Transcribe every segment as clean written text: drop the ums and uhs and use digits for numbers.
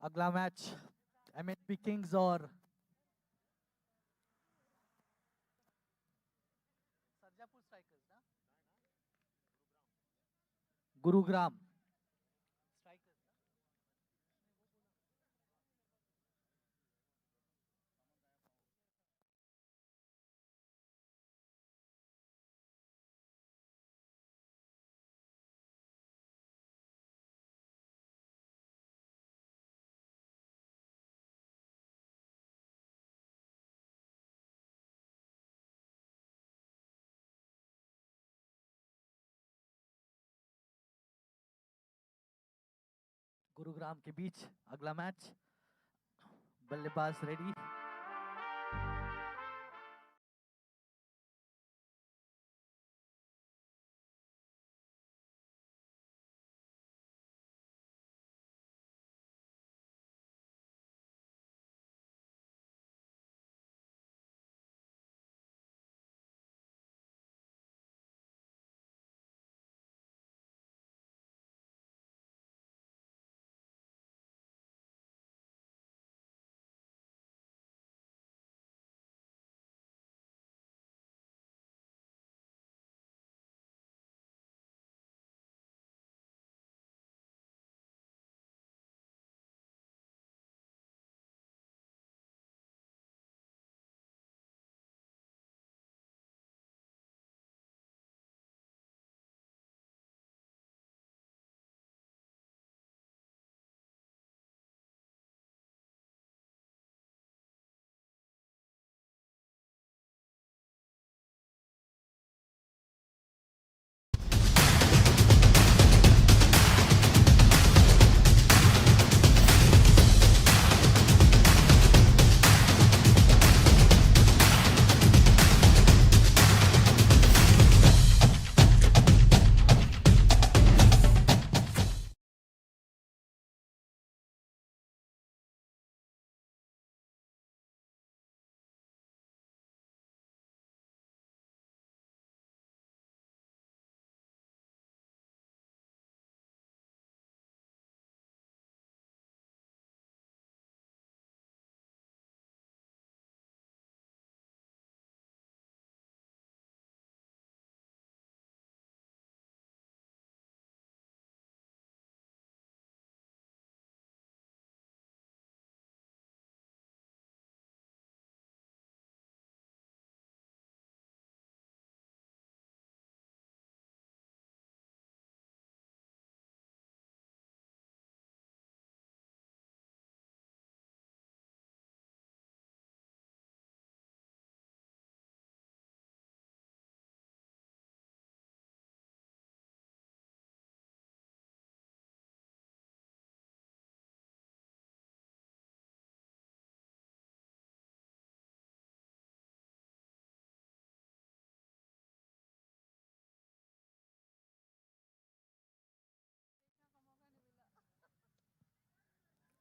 अगला match MNP Kings और Sarjapur strikers ना गुरुग्राम स्ट्राइकर्स। गुरुग्राम के बीच अगला मैच, बल्लेबाज रेडी।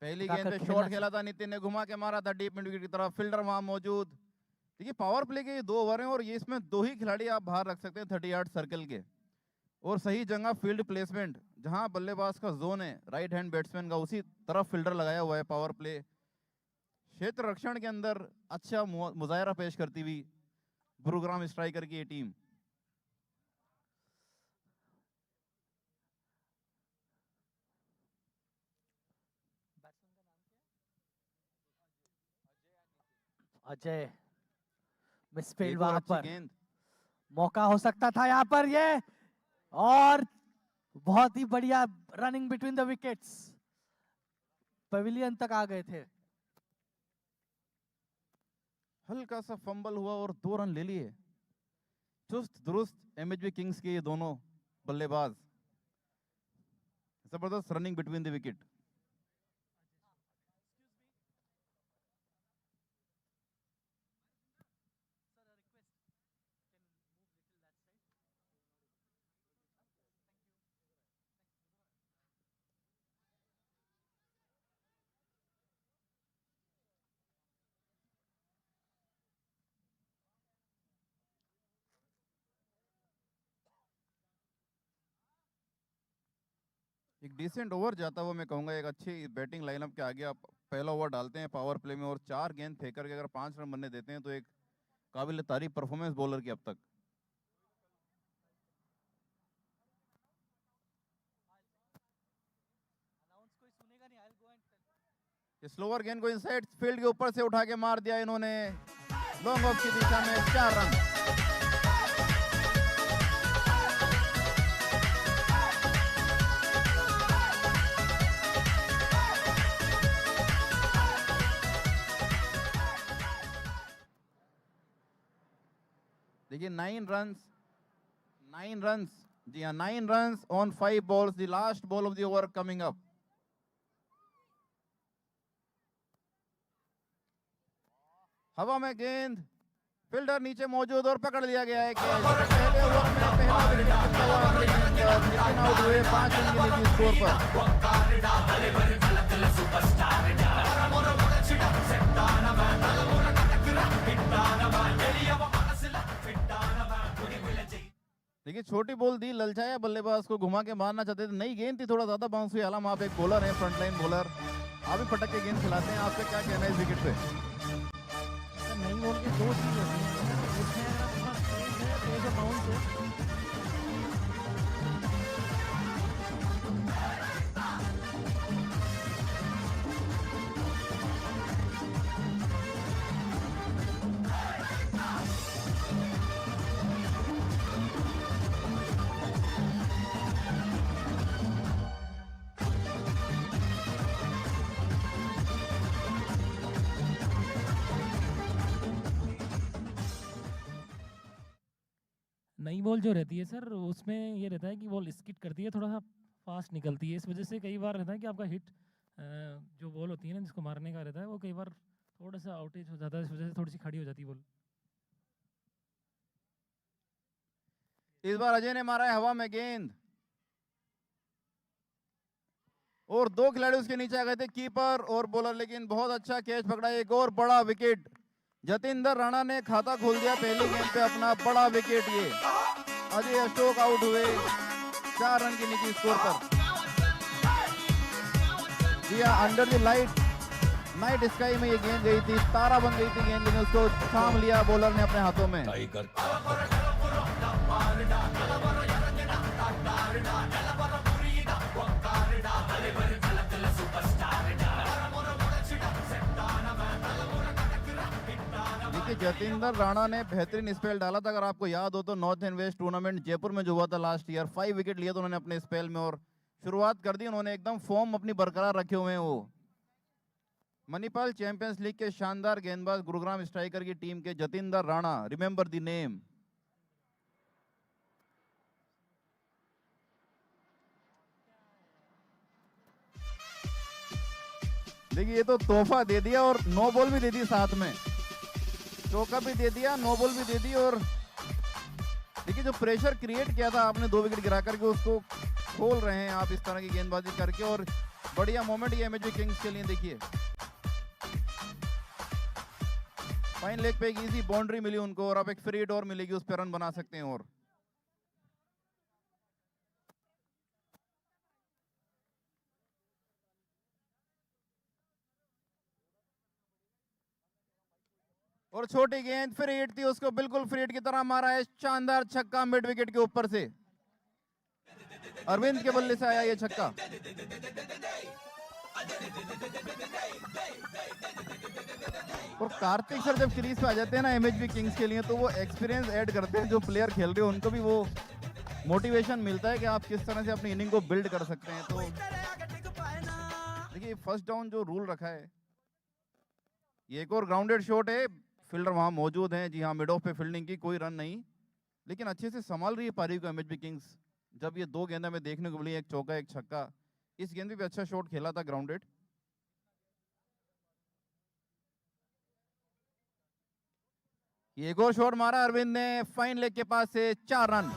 पहली गेंद पे शॉट खेला था नितिन ने, घुमा के मारा था डीप मिड विकेट की तरफ, फील्डर वहां मौजूद। देखिए पावर प्ले के ये 2 ओवर हैं और ये इसमें 2 ही खिलाड़ी आप बाहर रख सकते हैं 30 यार्ड सर्कल के, और सही जगह फील्ड प्लेसमेंट, जहां बल्लेबाज का जोन है राइट हैंड बैट्समैन का उसी तरफ फील्डर लगाया हुआ है। पावर प्ले क्षेत्र रक्षण के अंदर अच्छा मुजाहरा पेश करती हुई गुरुग्राम स्ट्राइकर की ये टीम। अजय मिसफील्ड एक और वहां अच्छी पर, गेंद। मौका हो सकता था यहाँ पर ये, और बहुत ही बढ़िया running between the wickets, pavilion तक आ गए थे। हल्का सा फंबल हुआ और 2 रन ले लिए। चुस्त दुरुस्त एमएचबी किंग्स के ये दोनों बल्लेबाज, जबरदस्त रनिंग बिटवीन द विकेट। एक डिसेंट ओवर जाता हुआ मैं कहूंगा, एक अच्छी बैटिंग लाइनअप के आगे आप पहला ओवर डालते हैं पावर प्ले में और 4 गेंद फेंक करके अगर 5 रन बनने देते हैं तो एक काबिल तारीफ परफॉर्मेंस बॉलर की अब तक। स्लोअर गेंद को इनसाइड फील्ड के ऊपर से उठा के मार दिया इन्होंने लॉन्ग ऑफ की दिशा में, 4 रन। देखिए 9 रन्स, जी हाँ 9 runs on 5 balls, the last ball of the over coming up. हवा में गेंद, फील्डर नीचे मौजूद और पकड़ लिया गया है कैच। पहले ओवर में पहला विकेट आउट हुए 5 रन के लीड स्कोर पर। देखिए छोटी बॉल दी, ललचाया बल्लेबाज को, घुमा के मारना चाहते थे, नई गेंद थी, थोड़ा ज्यादा बाउंस हुई। हालांकि आप एक बॉलर हैं, फ्रंट लाइन बॉलर, आप भी पटक के गेंद खिलाते हैं, आपका क्या कहना है इस विकेट पे? नई बॉल के 2 चीज होती हैं, उसमें अगर आपके पास तेज है, तेज और बाउंस है, नई बॉल जो रहती है सर, उसमें ये रहता है कि बॉल स्किड करती है, थोड़ा सा फास्ट निकलती है। इस वजह से कई बार रहता है कि आपका हिट जो बॉल होती है ना, जिसको मारने का रहता है, वो कई बार थोड़ा सा आउटेज हो जाता है, इस वजह से थोड़ी सी खड़ी हो जाती है बॉल। इस बार अजय ने मारा है हवा में गेंद और 2 खिलाड़ी उसके नीचे आ गए थे, कीपर और बॉलर, लेकिन बहुत अच्छा कैच पकड़ा। एक और बड़ा विकेट, जतिंदर राणा ने खाता खोल दिया पहली गेंद पे अपना, बड़ा विकेट ये। अजय अशोक आउट हुए 4 रन की निजी स्कोर पर। दिया अंडर द नाइट स्काई में ये गेंद गई थी, तारा बन गई थी गेंद, लेकिन उसको थाम लिया बॉलर ने अपने हाथों में। जतिंदर राणा ने बेहतरीन स्पेल डाला था, अगर आपको याद हो तो north and west tournament Jaipur में जो हुआ था लास्ट ईयर, 5 विकेट लिए तो उन्होंने अपने स्पेल में और शुरुआत कर दी उन्होंने, एकदम फॉर्म अपनी बरकरार रखे हुए हैं वो। मणिपाल चैंपियंस लीग के शानदार गेंदबाज, गुरुग्राम स्ट्राइकर की टीम के Jatinder Rana, remember the name. देखिए ये तो तोहफा दे दिया और 9 बॉल भी दे दी साथ में, चौका भी दे दिया, 9 बॉल भी दे दी। और देखिए जो प्रेशर क्रिएट किया था आपने 2 विकेट गिरा करके, उसको खोल रहे हैं आप इस तरह की गेंदबाजी करके, और बढ़िया मोमेंट ये एमएचबी किंग्स के लिए। देखिए फाइन लेग पे एक इजी बाउंड्री मिली उनको और अब एक फ्री हिट और मिलेगी, उस पर रन बना सकते हैं। और छोटी गेंद फ्री हिट थी, उसको बिल्कुल फ्री हिट की तरह मारा है, शानदार छक्का मिड विकेट के ऊपर से, अरविंद के बल्ले से आया ये छक्का। और कार्तिक सर जब क्रीज पे आ जाते हैं ना एमएचबी किंग्स के लिए, तो वो एक्सपीरियंस ऐड करते हैं, जो प्लेयर खेल रहे हो उनको भी वो मोटिवेशन मिलता है कि आप किस तरह से अपनी इनिंग को बिल्ड कर सकते हैं। तो देखिए फर्स्ट डाउन जो रूल रखा है, ये एक और ग्राउंडेड शॉट है, फील्डर वहां मौजूद हैं, जी हाँ, मिड ऑफ पे फील्डिंग की, कोई रन नहीं, लेकिन अच्छे से संभाल रही है पारी को एमएचबी किंग्स। जब ये दो गेंद हमें देखने को मिली, एक चौका एक छक्का, इस गेंद भी अच्छा शॉट खेला था ग्राउंडेड। ये एक और शॉट मारा अरविंद ने फाइन लेग के पास से, 4 रन।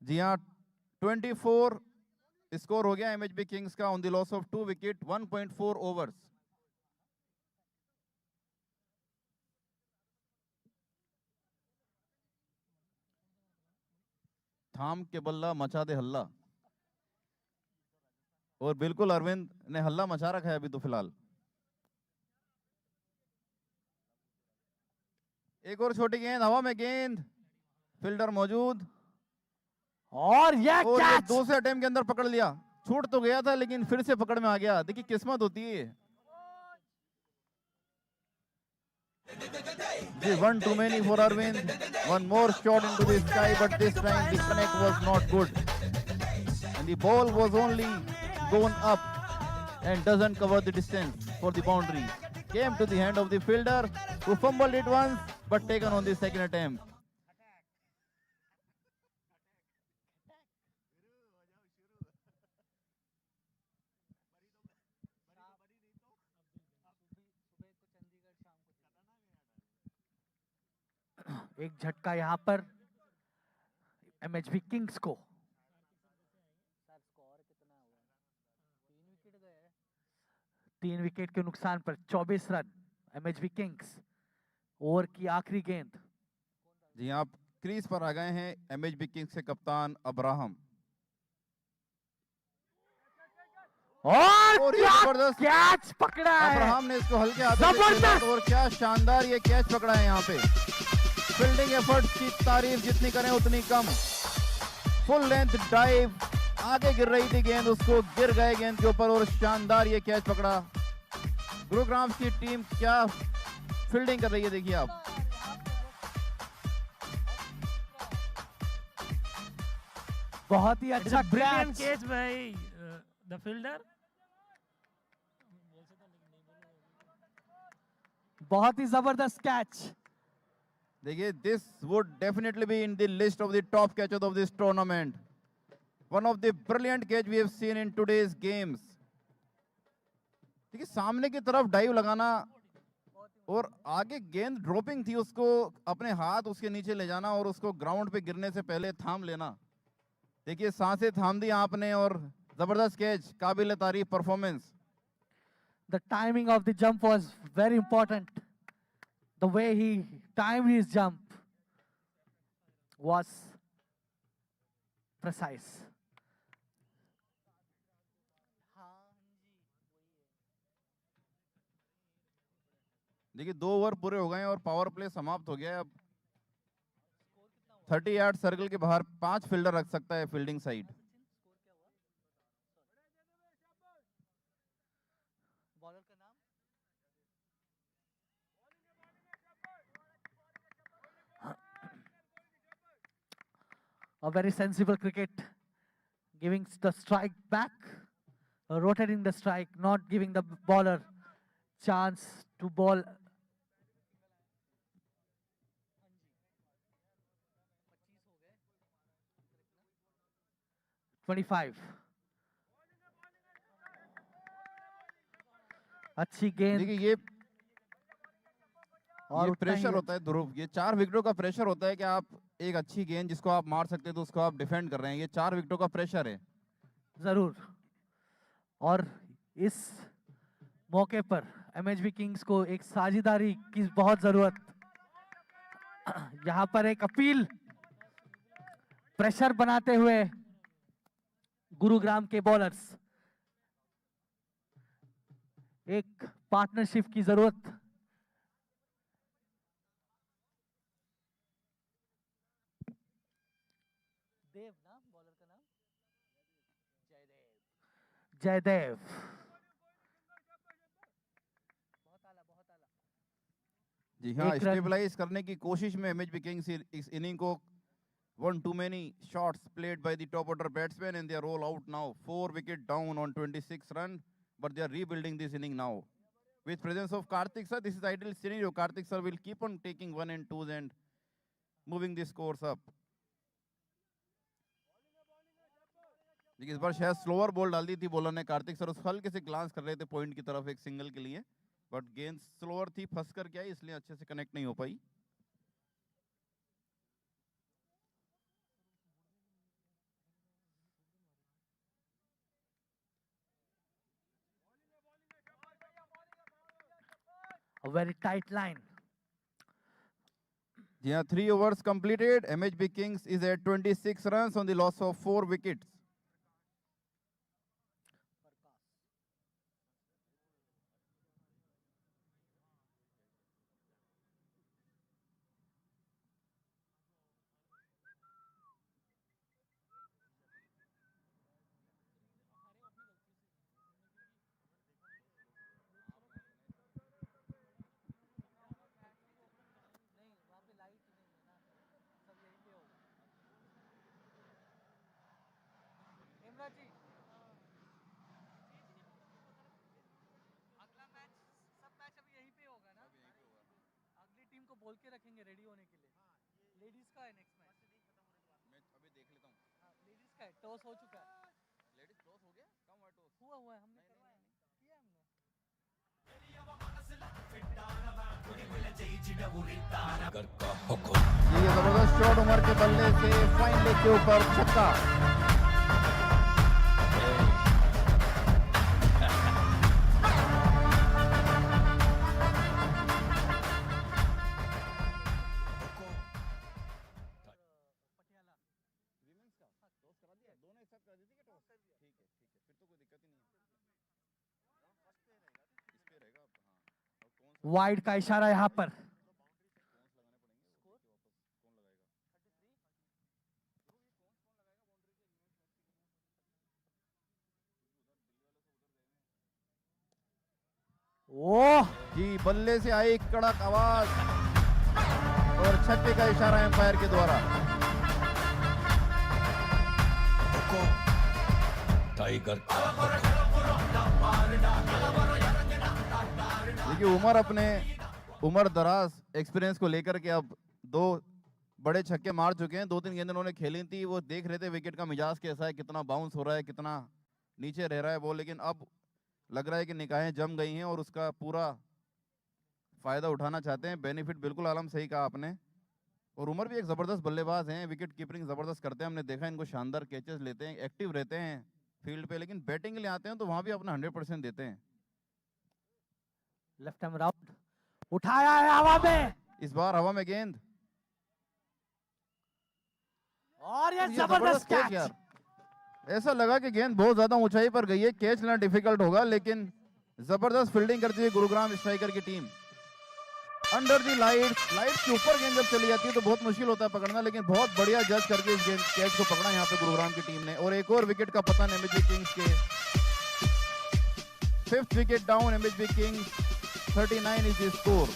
जी हाँ, 24 स्कोर हो गया एमएचबी किंग्स का on the loss of 2 wicket, 1.4 overs. थाम के बल्ला मचा दे हल्ला, और बिल्कुल अरविंद ने हल्ला मचा रखा है अभी तो फिलहाल। एक और छोटी गेंद, हवा में गेंद, फील्डर मौजूद, और ये और ये कैच। दूसरे अटेम्प्ट के अंदर पकड़ लिया, छूट तो गया था लेकिन फिर से पकड़ में आ गया। देखिए किस्मत होती है। जी, one too many for Arvind, one more shot into the sky, but this time the connect was not good and the ball was only gone up and doesn't cover the distance for the boundary. Came to the hand of the fielder who fumbled it once but taken on the second attempt. एक झटका यहाँ पर MHB Kings को। तीन wicket के नुकसान पर 24 run MHB Kings. Over की आखिरी गेंद। जी, आप क्रीज पर आ गए हैं एमएचबी किंग्स के कप्तान अब्राहम, और ये क्या जबरदस्त कैच पकड़ा है। अब्राहम ने इसको हल्के हाथों से खेला, और क्या शानदार ये कैच पकड़ा है। यहाँ पे फील्डिंग एफर्ट की तारीफ जितनी करें उतनी कम। फुल लेंथ डाइव, आगे गिर रही थी गेंद, उसको गिर गए गेंद के ऊपर, और शानदार ये कैच पकड़ा। गुरुग्राम की टीम क्या फील्डिंग कर रही है, देखिए आप। बहुत ही अच्छा brilliant catch. Catch by the fielder. बहुत ही जबरदस्त कैच। देखिए, this would definitely be in the list of the top catches of this tournament. One of the brilliant catch we have seen in today's games. देखिए, सामने की तरफ dive लगाना और आगे गेंद ड्रॉपिंग थी, उसको अपने हाथ उसके नीचे ले जाना और उसको ग्राउंड पे गिरने से पहले थाम लेना। देखिए, सांसें थाम दी आपने, और जबरदस्त कैच, काबिल तारीफ performance. The timing of the jump was very important. The way he timed his jump was precise. देखिए, 2 ओवर पूरे हो गए हैं और पावर प्ले समाप्त हो गया है। अब 30 यार्ड सर्कल के बाहर 5 फील्डर रख सकता है फील्डिंग साइड। बॉलर का नाम? A very sensible cricket, giving the strike back, rotating the strike, not giving the bowler chance to bowl. $25. अच्छी गेंद। देखिए, ये और उतना ही प्रेशर होता है ध्रुव, ये 4 विकेटों का प्रेशर होता है कि आप एक अच्छी गेंद जिसको आप मार सकते हैं तो उसको आप डिफेंड कर रहे हैं। ये 4 विकेटों का प्रेशर है। जरूर। और इस मौके पर एमएचबी किंग्स को एक साझेदारी की बहुत जरूरत। यहां पर एक अपील, प्रेशर बनाते हुए गुरुग्राम के बॉलर्स, एक पार्टनरशिप की जरूरत जयदेव। जी हाँ, एक रन। स्टेबलाइज करने की कोशिश में एमएचबी किंग्स इस इनिंग को one too many shots played by the top order batsmen and they are all out now. 4 wicket down on 26 runs, but they are rebuilding this inning now. With presence of Karthik sir, this is ideal scenario. Karthik sir will keep on taking 1 and 2s and moving the scores up. देखिए इस बार शायद slower ball डाल दी थी bowler ने Kartik sir, उस हल्के से glance कर रहे थे पॉइंट की तरफ एक सिंगल के लिए, बट गेंद स्लोअर थी, फंस कर के आई, इसलिए अच्छे से कनेक्ट नहीं हो पाई। A very tight line. जी हाँ, 3 overs completed. MHB Kings is at 26 runs on the loss of 4 wickets. अगला मैच सब मैच अभी यहीं पे होगा ना? अगली टीम को बोल के रखेंगे रेडी होने के लिए। लेडीज का है नेक्स्ट मैच। मैं अभी देख लेता हूँ। हाँ, लेडीज का है, टॉस हो चुका है। लेडीज टॉस हो गया? कम हुआ टॉस? हुआ है, हमने करवाया है, किया हमने। ये जबरदस्त शॉट उमर के बल्ले से फाइन लेग के ऊपर छक्का। वाइड का इशारा यहाँ पर। ओह जी, बल्ले से आई कड़क आवाज और छक्के का इशारा एम्पायर के द्वारा। टाइगर देखिए उमर अपने उम्र दराज एक्सपीरियंस को लेकर के अब 2 बड़े छक्के मार चुके हैं। 2-3 गेंद उन्होंने खेली थी, वो देख रहे थे विकेट का मिजाज कैसा है, कितना बाउंस हो रहा है, कितना नीचे रह रहा है बॉल, लेकिन अब लग रहा है कि निगाहें जम गई हैं और उसका पूरा फायदा उठाना चाहते हैं। बेनिफिट बिल्कुल आलम सही कहा आपने। और उमर भी एक जबरदस्त बल्लेबाज हैं, विकेट कीपिंग जबरदस्त करते हैं, हमने देखा इनको शानदार कैचेस लेते हैं, एक्टिव रहते हैं फील्ड पे, लेकिन बैटिंग के लिए आते हैं तो वहां भी अपना 100% देते हैं। लेफ्ट हैंड राउंड उठाया है हवा में, इस बार हवा में गेंद और ये ये जबरदस्त कैच कैच। यार। ऐसा लगा कि गेंद बहुत ज्यादा ऊंचाई पर गई है, कैच लेना डिफिकल्ट होगा, लेकिन जबरदस्त फील्डिंग करती है गुरुग्राम स्ट्राइकर की टीम। अंडर दी लाइट के ऊपर गेंद जब चली जाती है तो बहुत मुश्किल होता है पकड़ना, लेकिन बहुत बढ़िया जज करके इस गेंद कैच को पकड़ा यहाँ पे गुरुग्राम की टीम ने। और एक और विकेट का पतन एमएचबी किंग्स के। 5th wicket down MHB Kings, 39 is the score.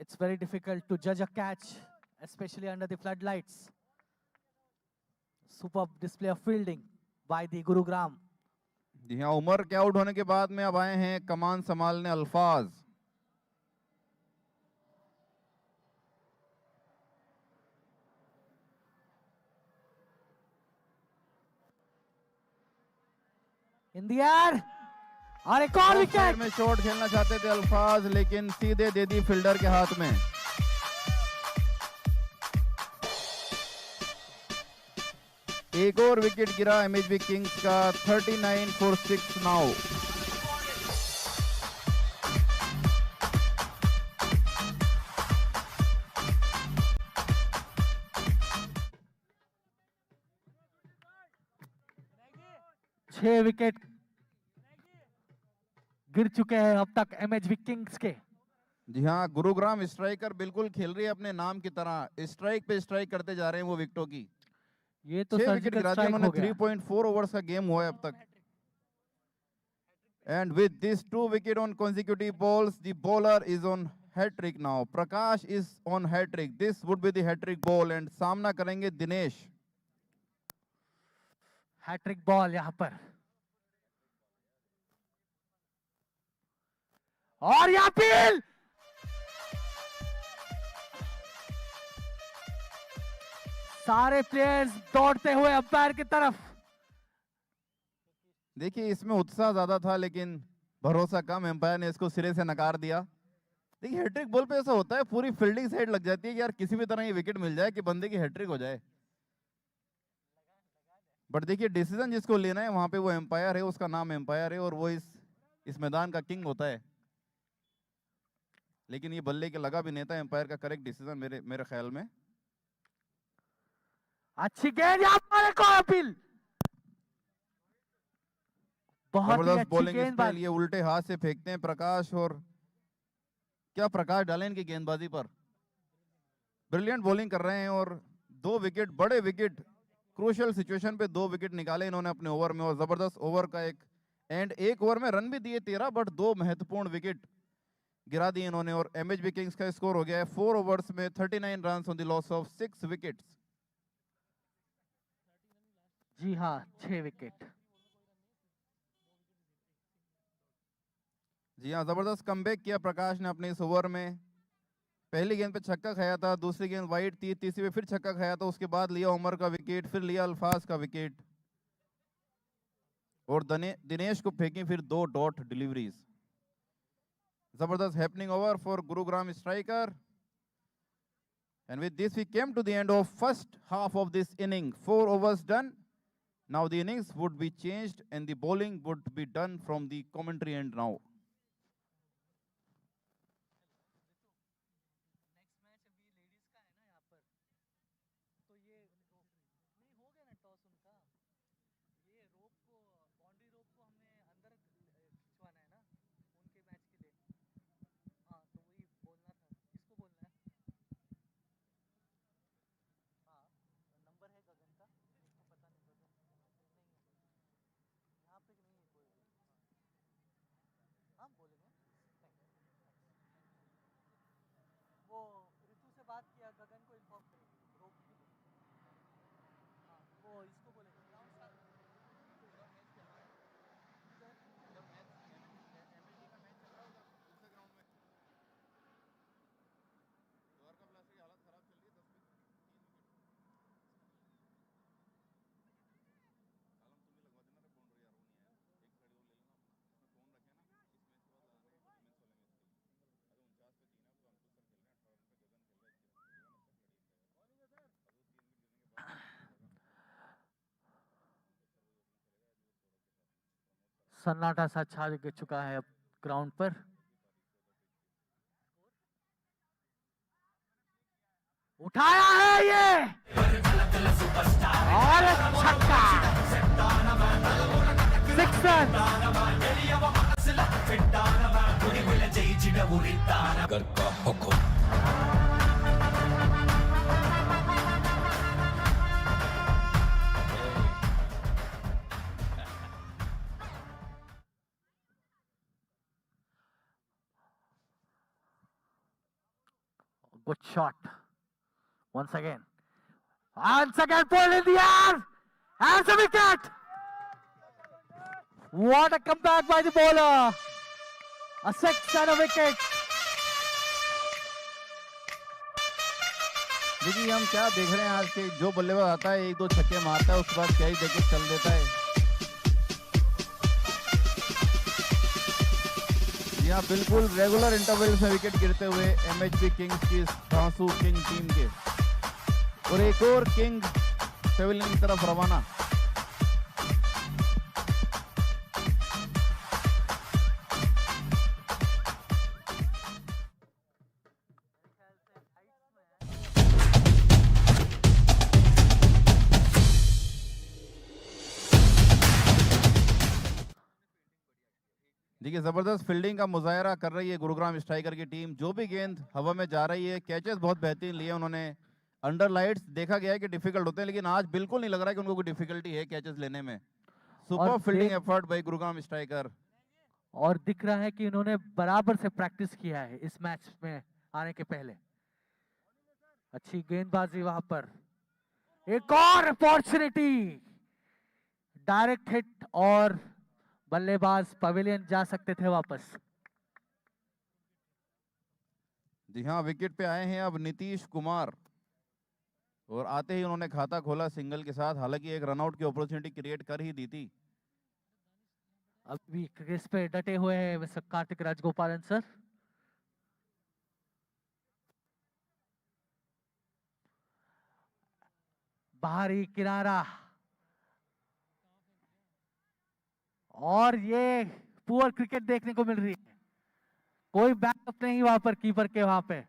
It's very difficult to judge a catch, especially under the floodlights. Superb display of fielding by the Gurugram. जी हाँ, उमर के आउट होने के बाद में अब आए हैं कमान संभालने अल्फाज। In the air, और एक और ऑफ साइड विकेट। में शॉट खेलना चाहते थे अल्फाज, लेकिन सीधे दे दी फील्डर के हाथ में। एक और विकेट गिरा एमएचबी किंग्स का, 39 for 6 नाउ। छह विकेट गिर चुके हैं अब तक एमएचबी किंग्स के। जी हाँ, गुरुग्राम स्ट्राइकर बिल्कुल खेल रही है अपने नाम की तरह, स्ट्राइक पे स्ट्राइक करते जा रहे हैं वो विकेटों की। ये तो 6 विकेट सर्जिकल गिरा दिया स्ट्राइक उन्होंने, हो गया। 3.4 ओवर्स का गेम हुआ है अब तक। And with these 2 wickets on consecutive balls, the bowler is on hat trick now. Prakash is on hat trick. This would be the hat trick ball and सामना करेंगे दिनेश। हैट्रिक बॉल यहां पर, और यहां अपील, सारे प्लेयर्स दौड़ते हुए umpire की तरफ। देखिए इसमें उत्साह ज्यादा था लेकिन भरोसा कम, एम्पायर ने इसको सिरे से नकार दिया। देखिए हैट्रिक बॉल पे ऐसा होता है, पूरी फील्डिंग साइड लग जाती है कि यार किसी भी तरह ये विकेट मिल जाए कि बंदे की हैट्रिक हो जाए। बट देखिए डिसीजन जिसको लेना है वहां पे वो एम्पायर है, उसका नाम एम्पायर है और वो इस मैदान का किंग होता है। लेकिन ये बल्ले के लगा भी नहीं था, एम्पायर का करेक्ट डिसीजन मेरे ख्याल में। अच्छी गेंद यहां पर, एक और अपील, बहुत ही जबरदस्त अच्छी बॉलिंग गेंदबाजी। स्टाइल, ये उल्टे हाथ से फेंकते हैं प्रकाश, और क्या प्रकाश डालें इनकी गेंदबाजी पर। ब्रिलियंट बॉलिंग कर रहे हैं और 2 विकेट, बड़े विकेट, क्रूशियल सिचुएशन पे 2 विकेट निकाले इन्होंने अपने ओवर में, और जबरदस्त ओवर का एक ओवर में रन भी दिए 13, बट 2 महत्वपूर्ण विकेट गिरा दिए इन्होंने। और एमएचबी किंग्स का स्कोर हो गया है 4 ओवर्स में 39 run on the loss of 6 wickets. जी हाँ, 6 विकेट। जी हाँ, जबरदस्त कमबैक किया प्रकाश ने अपने इस ओवर में। पहली गेंद पे छक्का खाया था, दूसरी गेंद वाइड थी, तीसरी पे फिर छक्का खाया था, उसके बाद लिया उमर का विकेट, फिर लिया अल्फाज का विकेट, और दिनेश को फेंकी फिर 2 डॉट डिलीवरीज। जबरदस्त happening over for Gurugram striker. And with this we came to the end of first half of this inning. 4 overs done. Now the innings would be changed and the bowling would be done from the commentary end now. बात किया, गगन को inform करेंगे रोक के लिए। हाँ, वो इसको बोलेंगे सन्नाटा सा छा चुका है अब ग्राउंड पर। उठाया है ये और छक्का, 6 run. Good shot. Once again pulled in the air as a wicket. What a comeback by the bowler. A 6 and a wicket. देखिए हम क्या देख रहे हैं आज के, जो बल्लेबाज आता है 1-2 छक्के मारता है, उसके बाद क्या ही देके चल देता है। यहाँ बिल्कुल रेगुलर इंटरवल में विकेट गिरते हुए एमएचबी किंग्स की धांसू किंग टीम के, और एक और किंग पेविलियन की तरफ रवाना। देखिए देखिए जबरदस्त फील्डिंग का मुजाहरा कर रही है गुरुग्राम स्ट्राइकर की टीम। जो भी गेंद हवा में जा रही है, कैचेस बहुत बेहतरीन लिए उन्होंने। अंडर लाइट्स देखा गया है कि डिफिकल्ट होते हैं, लेकिन आज बिल्कुल नहीं लग रहा है कि उनको कोई डिफिकल्टी है कैचेस लेने में। सुपर फील्डिंग एफर्ट भाई गुरुग्राम स्ट्राइकर। और दिख रहा है कि इन्होंने बराबर से प्रैक्टिस किया है इस मैच में आने के पहले। अच्छी गेंदबाजी वहां पर, एक और अपॉर्चुनिटी, डायरेक्ट हिट और बल्लेबाज पवेलियन जा सकते थे वापस। जी हाँ, विकेट पे आए हैं अब नीतीश कुमार और आते ही उन्होंने खाता खोला सिंगल के साथ। हालांकि एक रनआउट की अपॉर्चुनिटी क्रिएट कर ही दी थी। अभी क्रीज पे डटे हुए हैं मिस्टर कार्तिक राजगोपालन सर। बाहरी किनारा, और ये पुअर क्रिकेट देखने को मिल रही है। कोई बैकअप नहीं वहां पर कीपर के वहां पे।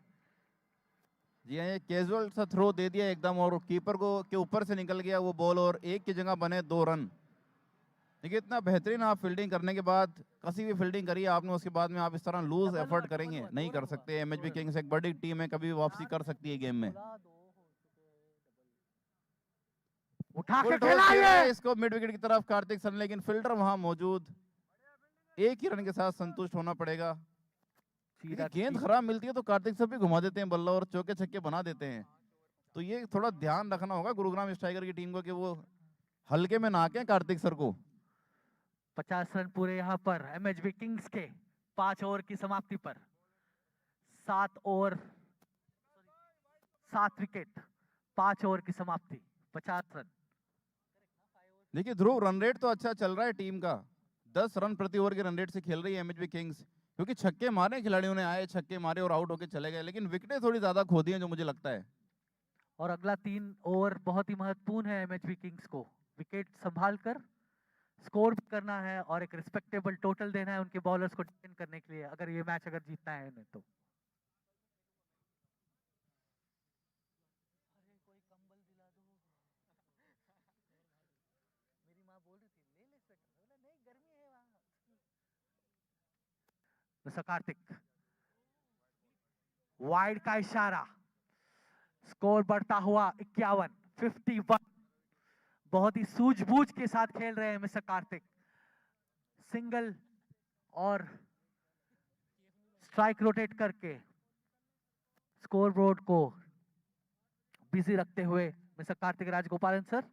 जी हाँ, ये कैजुअल सा थ्रो दे दिया एकदम और कीपर को के ऊपर से निकल गया वो बॉल और एक की जगह बने 2 रन। देखिए इतना बेहतरीन आप फील्डिंग करने के बाद, कसी भी फील्डिंग करी आपने, उसके बाद में आप इस तरह लूज एफर्ट करेंगे, नहीं कर सकते। एमएचबी किंग्स एक बड़ी टीम है, कभी भी वापसी कर सकती है गेम में। उठा के फुल टॉस खेला खेल रहा है ये, इसको मिड विकेट की तरफ कार्तिक सर, लेकिन फील्डर वहां मौजूद, एक ही रन के साथ संतुष्ट होना पड़ेगा। सीधा गेंद खराब मिलती है तो कार्तिक सर भी घुमा देते हैं बल्ला और चौके छक्के बना देते हैं। तो ये थोड़ा ध्यान रखना होगा गुरुग्राम स्ट्राइकर की टीम को कि वो हल्के में ना आके कार्तिक सर को। 50 रन पूरे यहाँ पर एमएचबी किंग्स के 5 ओवर की समाप्ति पर। 7 ओवर 7 विकेट, 5 ओवर की समाप्ति, 50 रन। देखिए ध्रुव, रन रेट तो अच्छा चल रहा है टीम का। 10 रन प्रति ओवर के रन रेट से खेल रही है एमएचबी किंग्स, क्योंकि छक्के मारे खिलाड़ियों ने, आए छक्के मारे और आउट होके चले गए, लेकिन विकेटें थोड़ी ज्यादा खो दी हैं जो मुझे लगता है। और अगला 3 ओवर बहुत ही महत्वपूर्ण है एमएचबी किंग्स को। विकेट संभाल कर स्कोर भी करना है और एक रिस्पेक्टेबल टोटल देना है उनके बॉलर्स को डिफेंड करने के लिए, अगर ये मैच अगर जीतना है इन्हें तो। मिस्टर कार्तिक, वाइड का इशारा, स्कोर बढ़ता हुआ 51, 51। बहुत ही सूझबूझ के साथ खेल रहे हैं मिस्टर कार्तिक। सिंगल और स्ट्राइक रोटेट करके स्कोर बोर्ड को बिजी रखते हुए मिस्टर कार्तिक राजगोपालन सर।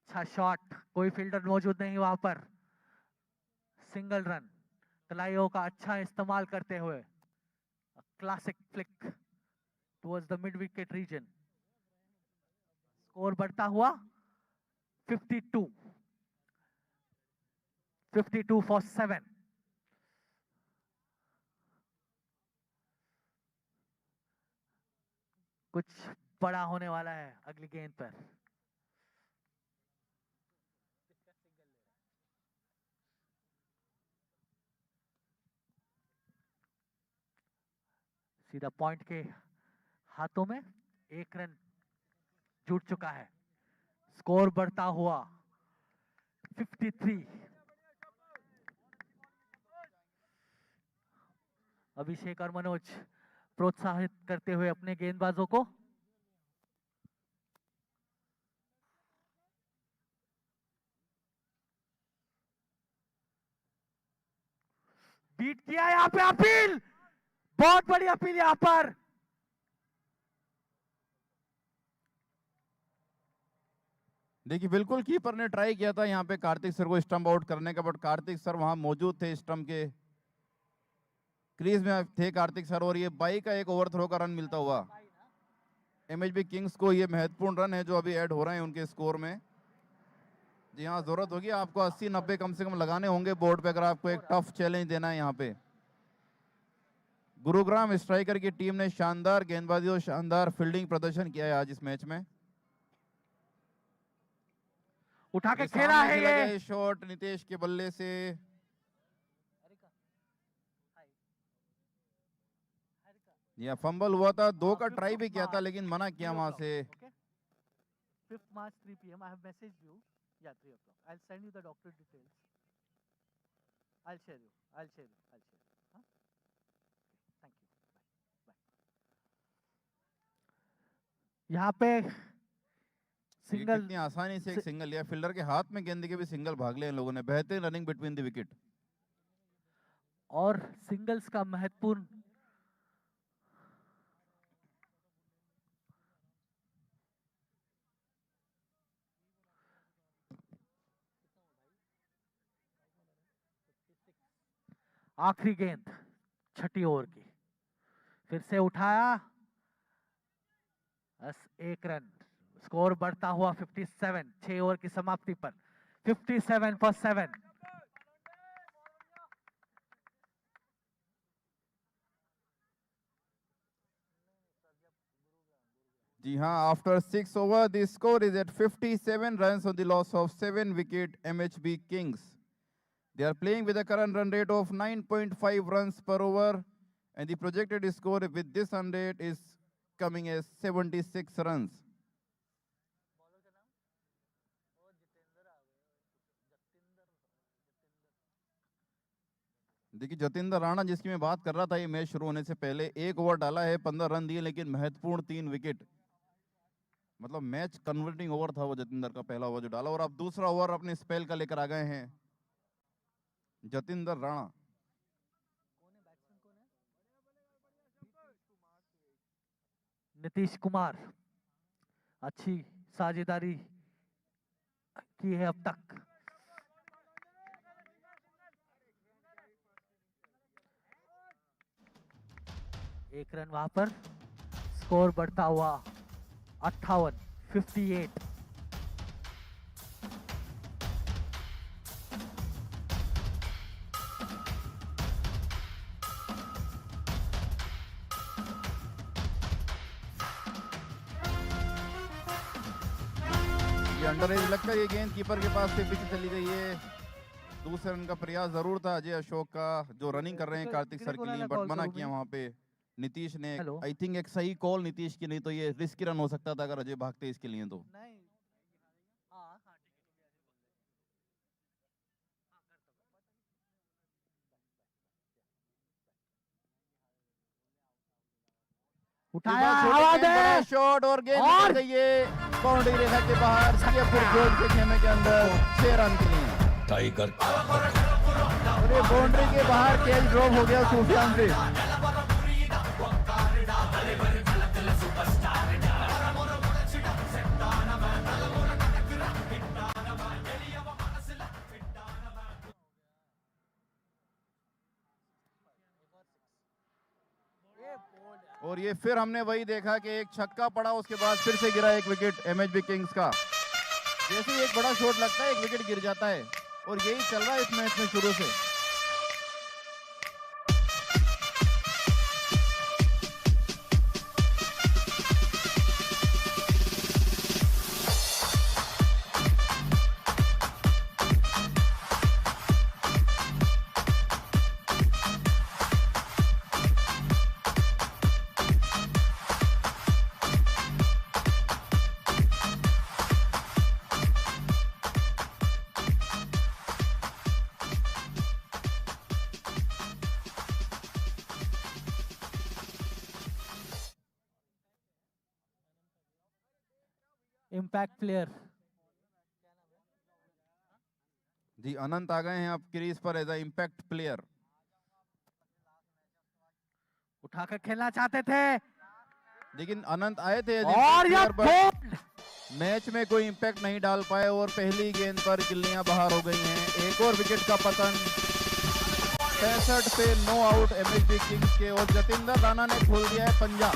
अच्छा शॉट, कोई फील्डर मौजूद नहीं वहां पर। सिंगल रन, कलाइयों का अच्छा इस्तेमाल करते हुए classic flick towards the mid wicket region. Score बढ़ता हुआ 52, 52 फॉर 7। कुछ बड़ा होने वाला है अगली गेंद पर। सीधा पॉइंट के हाथों में, 1 रन जुट चुका है। स्कोर बढ़ता हुआ 53। अभिषेक और मनोज प्रोत्साहित करते हुए अपने गेंदबाजों को। बीट किया यहाँ पे, अपील, बहुत बड़ी अपील यहाँ पर। देखिए बिल्कुल कीपर ने ट्राई किया था यहाँ पे कार्तिक सर को स्टंप आउट करने का, बट कार्तिक सर वहां मौजूद थे, स्टंप के क्रीज में थे कार्तिक सर, और ये 22 का एक ओवरथ्रो का रन मिलता हुआ एमएचबी किंग्स को। ये महत्वपूर्ण रन है जो अभी ऐड हो रहे हैं उनके स्कोर में। जी हाँ, जरूरत होगी आपको 80-90 कम से कम लगाने होंगे बोर्ड पे, अगर आपको एक टफ चैलेंज देना है यहाँ पे। गुरुग्राम स्ट्राइकर की टीम ने शानदार गेंदबाजी और शानदार फील्डिंग प्रदर्शन किया है आज इस मैच में। उठा के खेला है ये, शॉट नितेश के बल्ले से। ये फंबल हुआ था, 2 का ट्राई भी किया था लेकिन मना किया वहां से। 5th March 3 PM I have messaged you Yeah, 3 o'clock. I'll send you the doctor details. I'll share you. I'll share you. I'll share you. Huh? Thank you. Bye. Bye. यहाँ पे देखिए सिंगल कितनी आसानी से एक सिंगल लिया, fielder के हाथ में गेंद के भी सिंगल भाग लिया इन लोगों ने। बेहतरीन रनिंग बिटवीन द विकेट। और सिंगल्स का महत्वपूर्ण आखिरी गेंद छठी ओवर की, फिर से उठाया, बस 1 रन। स्कोर बढ़ता हुआ 57, 6 ओवर की समाप्ति पर 57 for 7। जी हाँ, after 6 over the score is at 57 runs on the loss of 7 wicket MHB Kings. They are playing with a current run rate of 9.5 runs per over, and the projected score with this run rate is coming as 76 runs. देखिए जतिंदर राणा जिसकी मैं बात कर रहा था, ये match शुरू होने से पहले 1 ओवर डाला है, 15 रन दिए, लेकिन महत्वपूर्ण 3 विकेट। मतलब मैच कन्वर्टिंग ओवर था वो जतिंदर का पहला ओवर जो डाला, और अब दूसरा ओवर अपने स्पेल का लेकर आ गए हैं जतिंदर राणा। नीतीश कुमार अच्छी साझेदारी की है अब तक। एक रन वहां पर, स्कोर बढ़ता हुआ 58, 58। ये अंडर एज लगता है, ये गेंद कीपर के पास से पीछे चली गई है। दूसरे रन का प्रयास जरूर था अजय अशोक का, जो रनिंग कर रहे हैं कार्तिक सर के लिए, बट मना किया वहां पे नीतीश ने। आई थिंक एक सही कॉल नीतीश की, नहीं तो ये रिस्की रन हो सकता था अगर अजय भागते इसके लिए तो। उठाया, हवा दे, शॉट और गेंद निकल गई है बाउंड्री रेखा के बाहर, सियापुर जोड़ के खेमे के अंदर 6 रन के लिए। टाइगर और ये बाउंड्री के बाहर कैच ड्रॉप हो गया सूफियान से। और ये फिर हमने वही देखा कि एक छक्का पड़ा, उसके बाद फिर से गिरा एक विकेट एमएचबी किंग्स का। जैसे ही एक बड़ा शॉट लगता है एक विकेट गिर जाता है, और यही चल रहा है इस मैच में शुरू से। इम्पैक्ट प्लेयर जी अनंत आ गए हैं अब क्रीज पर एज अ इम्पैक्ट प्लेयर। उठाकर खेलना चाहते थे, लेकिन अनंत आए थे और यह बोल्ड मैच में कोई इम्पैक्ट नहीं डाल पाए, और पहली गेंद पर गिल्लियां बाहर हो गई हैं। एक और विकेट का पतन, 65 पे 9 आउट एमएचबी किंग्स के, और जतिंदर राणा ने खोल दिया है पंजा।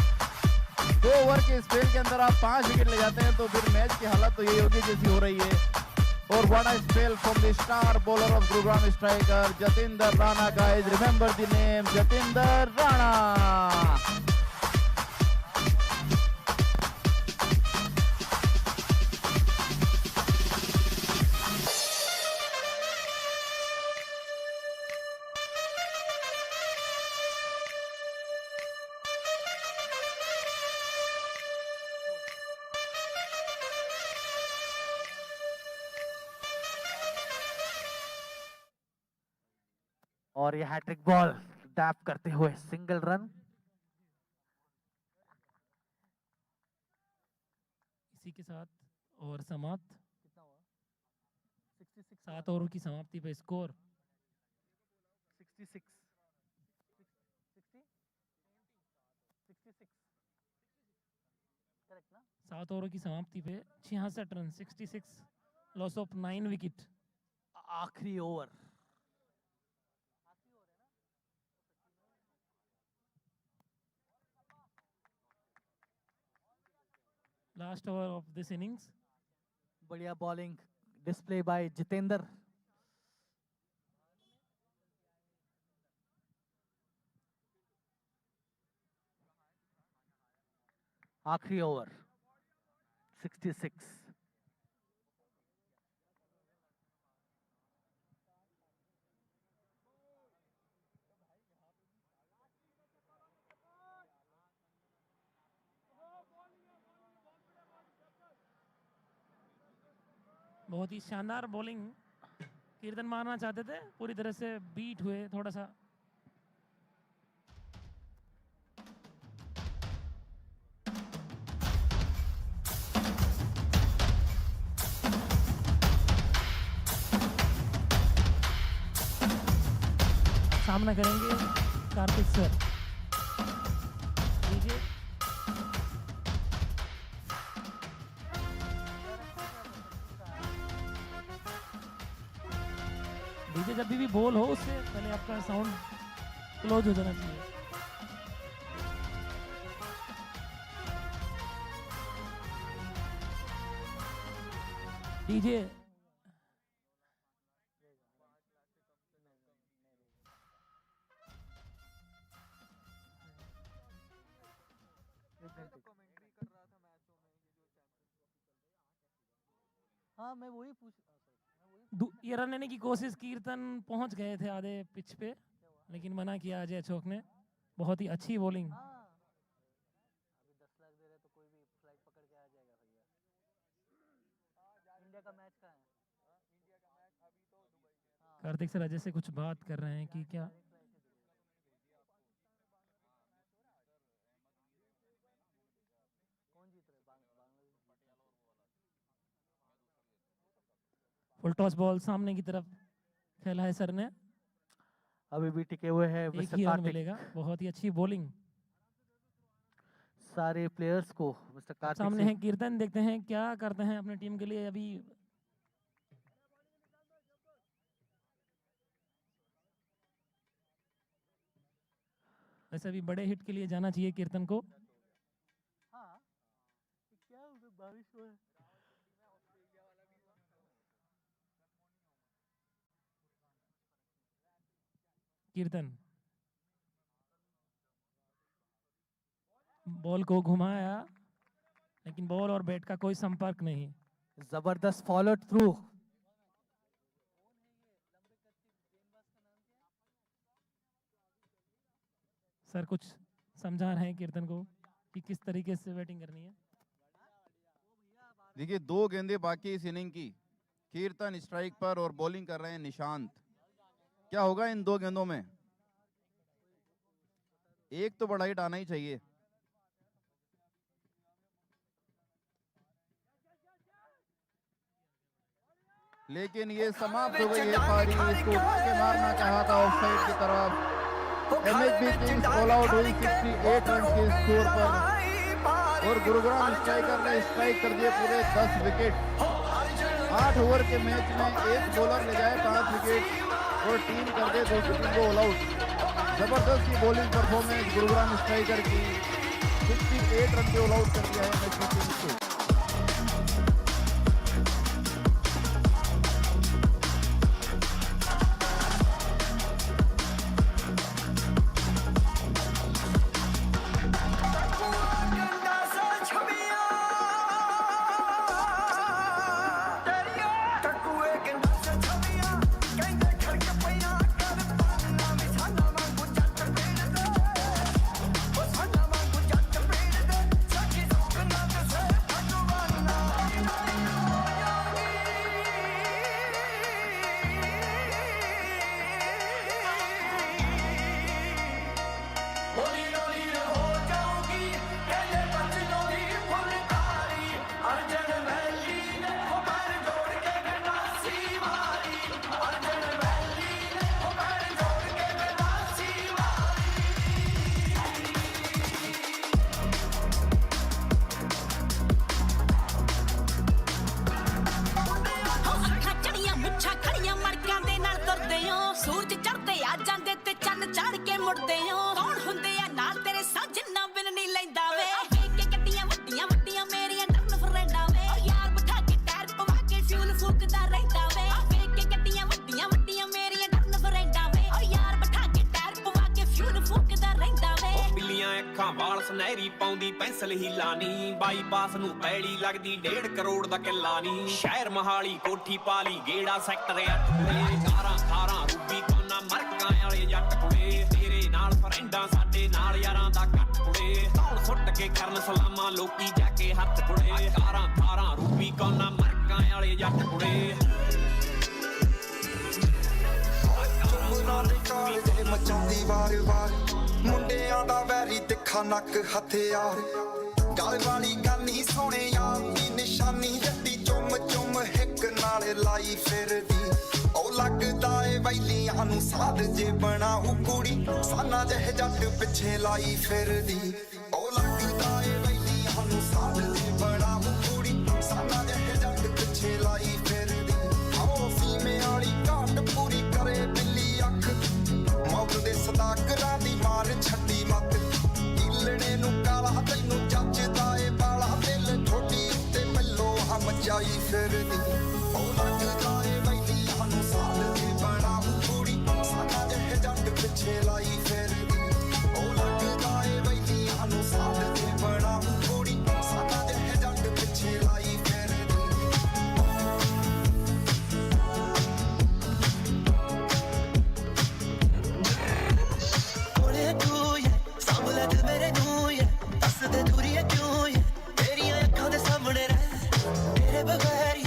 2 ओवर के स्पेल के अंदर आप 5 विकेट ले जाते हैं तो फिर मैच की हालत तो यही होगी जैसी हो रही है। और what a spell from the star bowler of Gurugram striker Jatinder Rana, guys remember the name Jatinder Rana. और ये हैट्रिक बॉल डैप करते हुए सिंगल रन। इसी के साथ ओवर समाप्त। कितना हुआ? 66 7 ओवर की समाप्ति पे स्कोर 66 66 करेक्ट ना? 7 ओवर की समाप्ति पे 66 रन, 66, लॉस ऑफ 9 विकेट। आखिरी over. Last over of this innings. बढ़िया बॉलिंग डिस्प्ले बाय जितेंद्र। आखिरी ओवर 66। बहुत ही शानदार बॉलिंग कीर्तन मारना चाहते थे, पूरी तरह से बीट हुए थोड़ा सा। सामना करेंगे कार्तिक सर। डीजे डीजे जब भी बॉल हो उससे पहले आपका साउंड क्लोज हो जाना चाहिए। डीजे हाँ मैं वही पूछ ये रन लेने की कोशिश कीर्तन पहुंच गए थे आधे पिच पे, लेकिन मना किया अजय अशोक ने। बहुत ही अच्छी बॉलिंग। अभी 10 लाख दे रहे तो कोई भी फ्लाइट पकड़ के आ जाएगा भैया। इंडिया का मैच कहाँ है? इंडिया का मैच अभी तो दुबई में। कार्तिक सर अजय से कुछ बात कर रहे हैं कि क्या कौन जीत रहे? बांग्लादेश। फुल टॉस बॉल सामने की तरफ खेला है सर ने। अभी भी टिके हुए हैं एक मिस्टर ही रन कार्तिक। मिलेगा। बहुत ही अच्छी बॉलिंग। सारे प्लेयर्स को मिस्टर कार्तिक सामने से है कीर्तन, देखते हैं क्या करते हैं अपनी टीम के लिए। अभी वैसे अभी बड़े हिट के लिए जाना चाहिए कीर्तन को। हाँ क्या उधर बारिश हो रहा है? कीर्तन बॉल को घुमाया, लेकिन बॉल और बैट का कोई संपर्क नहीं। जबरदस्त फॉलो थ्रू। सर कुछ समझा रहे हैं कीर्तन को कि किस तरीके से बैटिंग करनी है। देखिए 2 गेंदें बाकी इस इनिंग की। कीर्तन स्ट्राइक पर और बॉलिंग कर रहे हैं निशांत। क्या होगा इन 2 गेंदों में? एक तो बड़ा हिट आना ही चाहिए। लेकिन ये समाप्त हो गई है पारी। इसको उठा के मारना चाहा था ऑफसाइड की तरफ। एमएचबी किंग्स ऑल आउट हुई 68 रन के स्कोर पर और गुरुग्राम स्ट्राइकर ने स्ट्राइक कर दिए पूरे 10 विकेट। 8 ओवर के मैच में एक बॉलर ले जाए 5 विकेट और टीम कर दे दूसरी टीम को ऑल आउट। जबरदस्त की बॉलिंग परफॉर्मेंस गुरुग्राम स्ट्राइकर की। 68 रन के ऑल आउट कर दिया है एमएचबी किंग्स को। ਮੁੜਦੇ ਹੋ ਕੌਣ ਹੁੰਦੇ ਆ ਨਾਲ ਤੇਰੇ ਸਾਜਣਾ ਬਿਨ ਨਹੀਂ ਲੈਂਦਾ ਵੇ ਵੇਖ ਕੇ ਗੱਡੀਆਂ ਵੱਡੀਆਂ ਵੱਡੀਆਂ ਮੇਰੀਆਂ ਟਰਨ ਫਰੈਂਡਾਂ ਵੇ ਓ ਯਾਰ ਬਿਠਾ ਕੇ ਟਾਇਰ ਪਵਾ ਕੇ ਫਿਊਲ ਫੂਕਦਾ ਰਹਿੰਦਾ ਵੇ ਵੇਖ ਕੇ ਗੱਡੀਆਂ ਵੱਡੀਆਂ ਵੱਡੀਆਂ ਮੇਰੀਆਂ ਟਰਨ ਫਰੈਂਡਾਂ ਵੇ ਓ ਯਾਰ ਬਿਠਾ ਕੇ ਟਾਇਰ ਪਵਾ ਕੇ ਫਿਊਲ ਫੂਕਦਾ ਰਹਿੰਦਾ ਵੇ ਬਿੱਲੀਆਂ ਅੱਖਾਂ ਵਾਲ ਸੁਨਹਿਰੀ ਪਾਉਂਦੀ ਪੈਨਸਲ ਹੀ ਲਾਨੀ ਬਾਈਪਾਸ ਨੂੰ ਪੈੜੀ ਲੱਗਦੀ 1.5 ਕਰੋੜ ਦਾ ਕਿੱਲਾ ਨੀ ਸ਼ਹਿਰ ਮਹਾਲੀ ਕੋਠੀ ਪਾਲੀ ਗੇੜਾ ਸੈਕਟਰ 8 ਕੁੜੇ ਕਾਰਾਂ ਖਾਰਾਂ ਰੂਬੀ ਕੋਨਾ ਮਰਕਾਂ ਵਾਲੇ ਜੱਟ ਕੁੜੇ ਤੇਰੇ ਨਾਲ ਫਰੈਂਡਾਂ ਸਾਡੇ ਨਾਲ ਯਾਰਾਂ ਦਾ ਕੱਟ ਕੁੜੇ ਧੌਣ ਸੁੱਟ ਕੇ ਕਰਨ ਸਲਾਮਾਂ ਲੋਕੀ ਜਾ ਕੇ ਹੱਥ ਕੁੜੇ ਕਾਰਾਂ ਖਾਰਾਂ ਰੂਬੀ ਕੋਨਾ ਮਰਕਾਂ ਵਾਲੇ ਜੱਟ ਕੁੜੇ ਦੇ ਮਚਾਉਂਦੀ ਵਾਰ-ਵਾਰ ਮੁੰਡਿਆਂ ਦਾ ਵੈਰੀ ਤਿੱਖਾ ਨੱਕ ਹਥਿਆਰ ਗਲ ਵਾਲੀ ਗਾਨੀ ਸੋਹਣਿਆਂ ਦੀ ਨਿਸ਼ਾਨੀ ਜੱਟੀ ਚੁੰਮ ਹਿੱਕ ਨਾਲ ਲਾਈ ਫਿਰਦੀ ਉਹ ਲੱਗਦਾ ਏ ਵੈਲੀਆਂ ਨੂੰ ਸਾਧ ਜੇ ਬਣਾਉ ਕੁੜੀ ਸਾਨਾ ਜਿਹੇ ਜੱਟ ਪਿੱਛੇ ਲਾਈ ਫਿਰਦੀ ਉਹ ਲੱਗਦਾ ਏ ਵੈਲੀਆਂ ਨੂੰ ਸਾਧ ਜੇ ਬਣਾਉ ਕੁੜੀ ਸਾਨਾ ਜਿਹੇ ਜੱਟ ਪਿੱਛੇ ਲਾਈ ਫਿਰਦੀ ਆਓ ਫੀਮੇ ਵਾਲੀ ਘਾਟ ਪੂਰੀ ਕਰੇ ਬਿੱਲੀ ਅੱਖ ਮੌਤ ਦੇ ਸਦਾਕਰਾਂ ਦੀ ਮਾਰ ਛੱਡੀ ਮੱਤ ਢਿੱਲੜੇ ਨੂੰ ਕਾਲਾ ਤੈਨੂੰ ਜੱਜਦਾ ਏ ਬਾਲਾ ਦਿਲ ਠੋਡੀ ਉੱਤੇ ਮੱਲੋ ਹਮ ਜਾਈ ਫਿਰਦੀ ਉਹ ਲੱਗਦਾ ਏ ਵੈਲੀਆਂ ਨੂੰ ਸਾਧ ਜੇ ਬਣਾਉ ਕੁੜੀ ਸਾਨਾ ਜਿਹੇ ਜੱਟ ਪਿੱਛੇ ਲਾਈ ਫਿਰਦੀ ਉਹ ਲੱਗਦਾ ਏ ਵੈਲੀਆਂ ਨੂੰ ਸਾਧ ਜੇ ਬਣਾਉ ਕੁੜੀ ਸਾਨਾ ਜਿਹੇ ਜੱਟ ਪਿੱਛੇ ਲਾਈ ਫਿਰਦੀ ਮੇਰੇ ਨੂੰ ਯੇ ਦੱਸਦੇ ਦੂਰੀ ਹੈ ਕਿਉਂ ਯੇ ਤੇਰੀਆਂ ਅੱਖਾਂ ਦੇ ਸਾਹਮਣੇ ਰਹਿ ਤੇਰੇ ਬਗੈਰ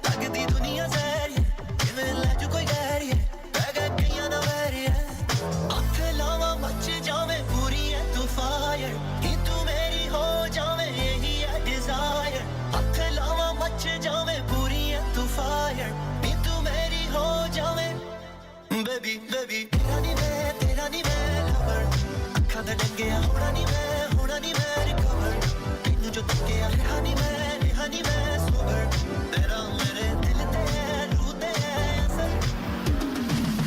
ਲੱਗਦੀ ਦੁਨੀਆ ਜ਼ਹਿਰੀ ਕਿਵੇਂ ਲੈ ਜੂ ਕੋਈ ਗੈਰ ਯੇ ਬਹਿ ਗਏ ਕਈਆਂ ਦਾ ਵੈਰ ਯੇ ਅੱਖ ਲਾਵਾਂ ਮੱਚ ਜਾਵੇਂ ਪੂਰੀ ਹੈ ਤੂੰ ਫਾਇਰ ਕਿ ਤੂੰ ਮੇਰੀ ਹੋ ਜਾਵੇਂ ਇਹੀ ਹੈ ਡਿਜ਼ਾਇਰ ਅੱਖ ਲਾਵਾਂ ਮੱਚ ਜਾਵੇਂ ਪੂਰੀ ਹੈ ਤੂੰ ਫਾਇਰ ਕਿ ਤੂੰ ਮੇਰੀ ਹੋ ਜਾਵੇਂ ਬੇਬੀ ਤੇਰਾ ਨੀ ਮੈਂ ਲਵਰ ਅੱਖਾਂ ਦਾ ਡੰਗਿਆ ਹੋਣਾ ਨੀ ਮੈਂ ਰਿਕਵਰ ਤੈਨੂੰ ਜੋ ਤੱਕਿਆ ਰਿਹਾ ਨੀ ਮੈਂ ਸੋਬਰ ਤੇਰਾ ਮੇਰੇ ਦਿਲ ਤੇ ਰੂਹ ਤੇ ਅਸਰ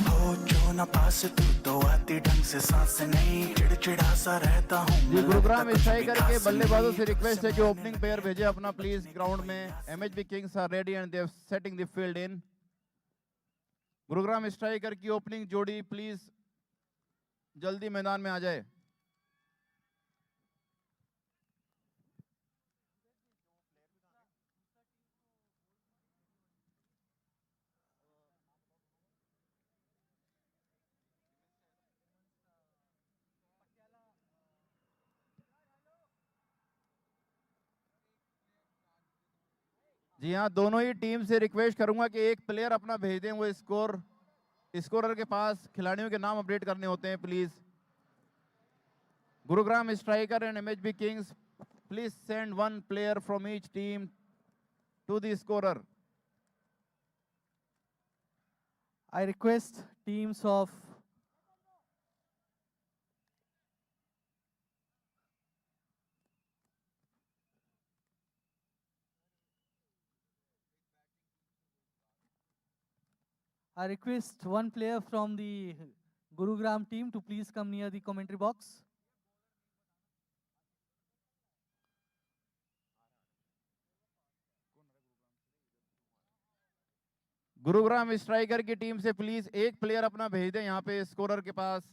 ਹੋ ਜੋ ਨਾ पास तू तो आती ढंग से सांस नहीं चिड़चिड़ा सा रहता हूँ जी गुरुग्राम स्ट्राइकर के बल्लेबाजों से रिक्वेस्ट है कि ओपनिंग प्लेयर भेजे अपना प्लीज ग्राउंड में MHB Kings are ready and they are setting the field in Gurugram Striker की ओपनिंग जोड़ी प्लीज जल्दी मैदान में आ जाए जी हाँ दोनों ही टीम से रिक्वेस्ट करूंगा कि एक प्लेयर अपना भेज दें वो स्कोरर के पास खिलाड़ियों के नाम अपडेट करने होते हैं please Gurugram striker and MHB kings please send one player from each team to the scorer I request teams of I request one player from the Gurugram team to please come near the commentary box. Gurugram Striker की team से please एक player अपना भेज दें यहाँ पे scorer के पास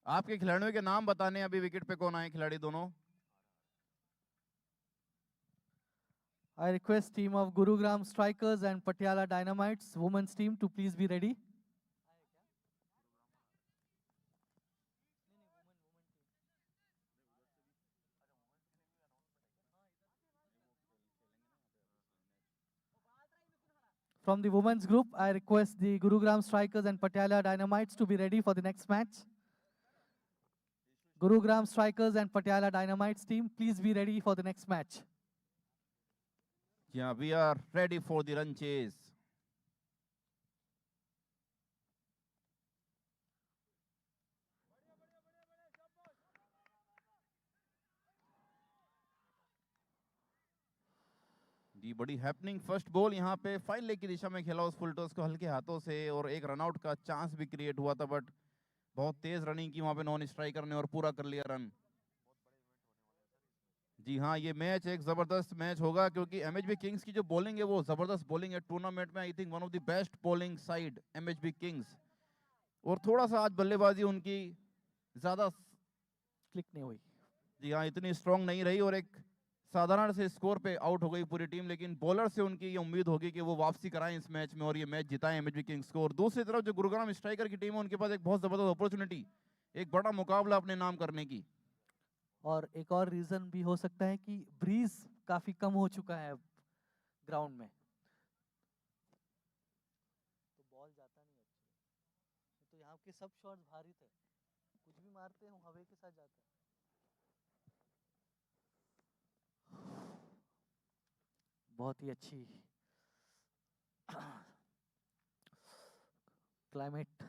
आपके खिलाड़ियों के नाम बताने अभी विकेट पे कौन आए खिलाड़ी दोनों I request team of Gurugram Strikers and Patiala Dynamites women's team to please be ready. From the women's group, I request the Gurugram Strikers and Patiala Dynamites to be ready for the next match. Gurugram Strikers and Patiala Dynamites team, please be ready for the next match. Yeah, we are ready for the run chase. जी बड़ी happening first ball यहाँ पे fine leg की दिशा में खेला उस full toss को हल्के हाथों से और एक रनआउट का चांस भी क्रिएट हुआ था बट बहुत तेज रनिंग की वहां पे नॉन स्ट्राइकर ने और पूरा कर लिया रन। जी हाँ, ये मैच एक जबरदस्त मैच होगा क्योंकि एमएचबी किंग्स की जो बॉलिंग है वो जबरदस्त बॉलिंग है। टूर्नामेंट में I think one of the best bowling side MHB Kings, और थोड़ा सा आज बल्लेबाजी उनकी ज्यादा, क्लिक नहीं हुई। जी हाँ, इतनी स्ट्रांग नहीं रही और एक साधारण से स्कोर पे आउट हो गई पूरी टीम। लेकिन बॉलर से उनकी ये उम्मीद होगी कि वो वापसी कराएं इस मैच में और ये मैच जिताएं एमएचबी किंग्स को। और दूसरी तरफ जो गुरुग्राम स्ट्राइकर की टीम है उनके पास एक बहुत जबरदस्त अपॉर्चुनिटी, एक बड़ा मुकाबला अपने नाम करने की। और एक और रीजन भी हो सकता है कि ब्रीज काफी कम हो चुका है ग्राउंड में, तो बॉल जाता नहीं अच्छे। तो यहाँ के सब शॉट्स भारी थे, कुछ भी मारते हैं हवा के साथ जाता है। बहुत ही अच्छी क्लाइमेट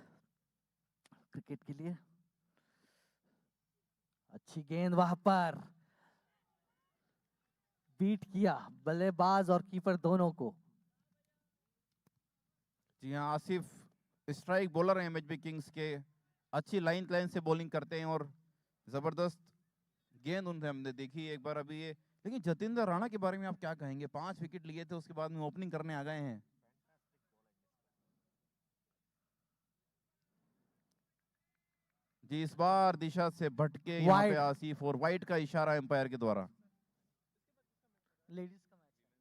क्रिकेट के लिए। अच्छी गेंद वहां पर बीट किया बल्लेबाज और कीपर दोनों को। जी हाँ, आसिफ स्ट्राइक बॉलर हैं एमएचबी किंग्स के, अच्छी लाइन से बॉलिंग करते हैं और जबरदस्त गेंद उनसे हमने देखी एक बार अभी ये। लेकिन जतिंदर राणा के बारे में आप क्या कहेंगे? 5 विकेट लिए थे, उसके बाद में ओपनिंग करने आ गए हैं। जी, इस बार दिशा से भटके यहाँ पे Wide. आसिफ और वाइट का इशारा एम्पायर के द्वारा। लेडीज का मैच है,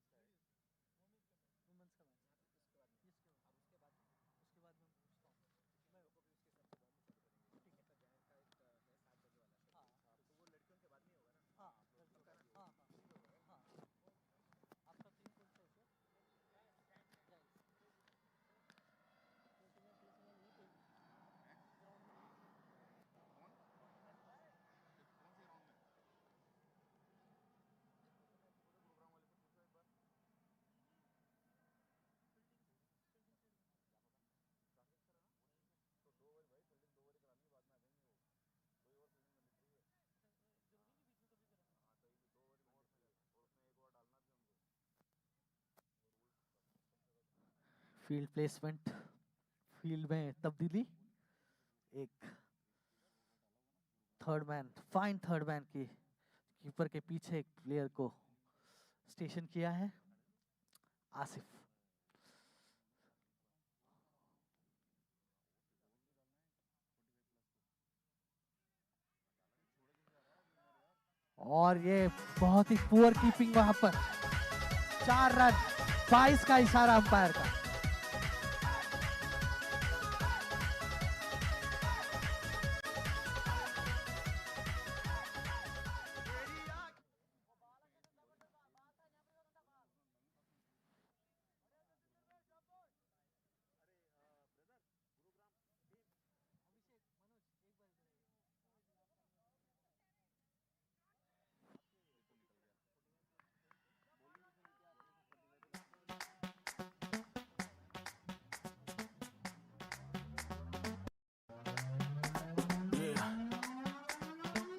वुमेन्स का मैच फील्ड प्लेसमेंट, फील्ड में तब्दीली, एक third man, fine third man की कीपर के पीछे एक प्लेयर को स्टेशन किया है आसिफ। और ये बहुत ही पुअर कीपिंग वहां पर। 4 रन, 22 का इशारा अंपायर का।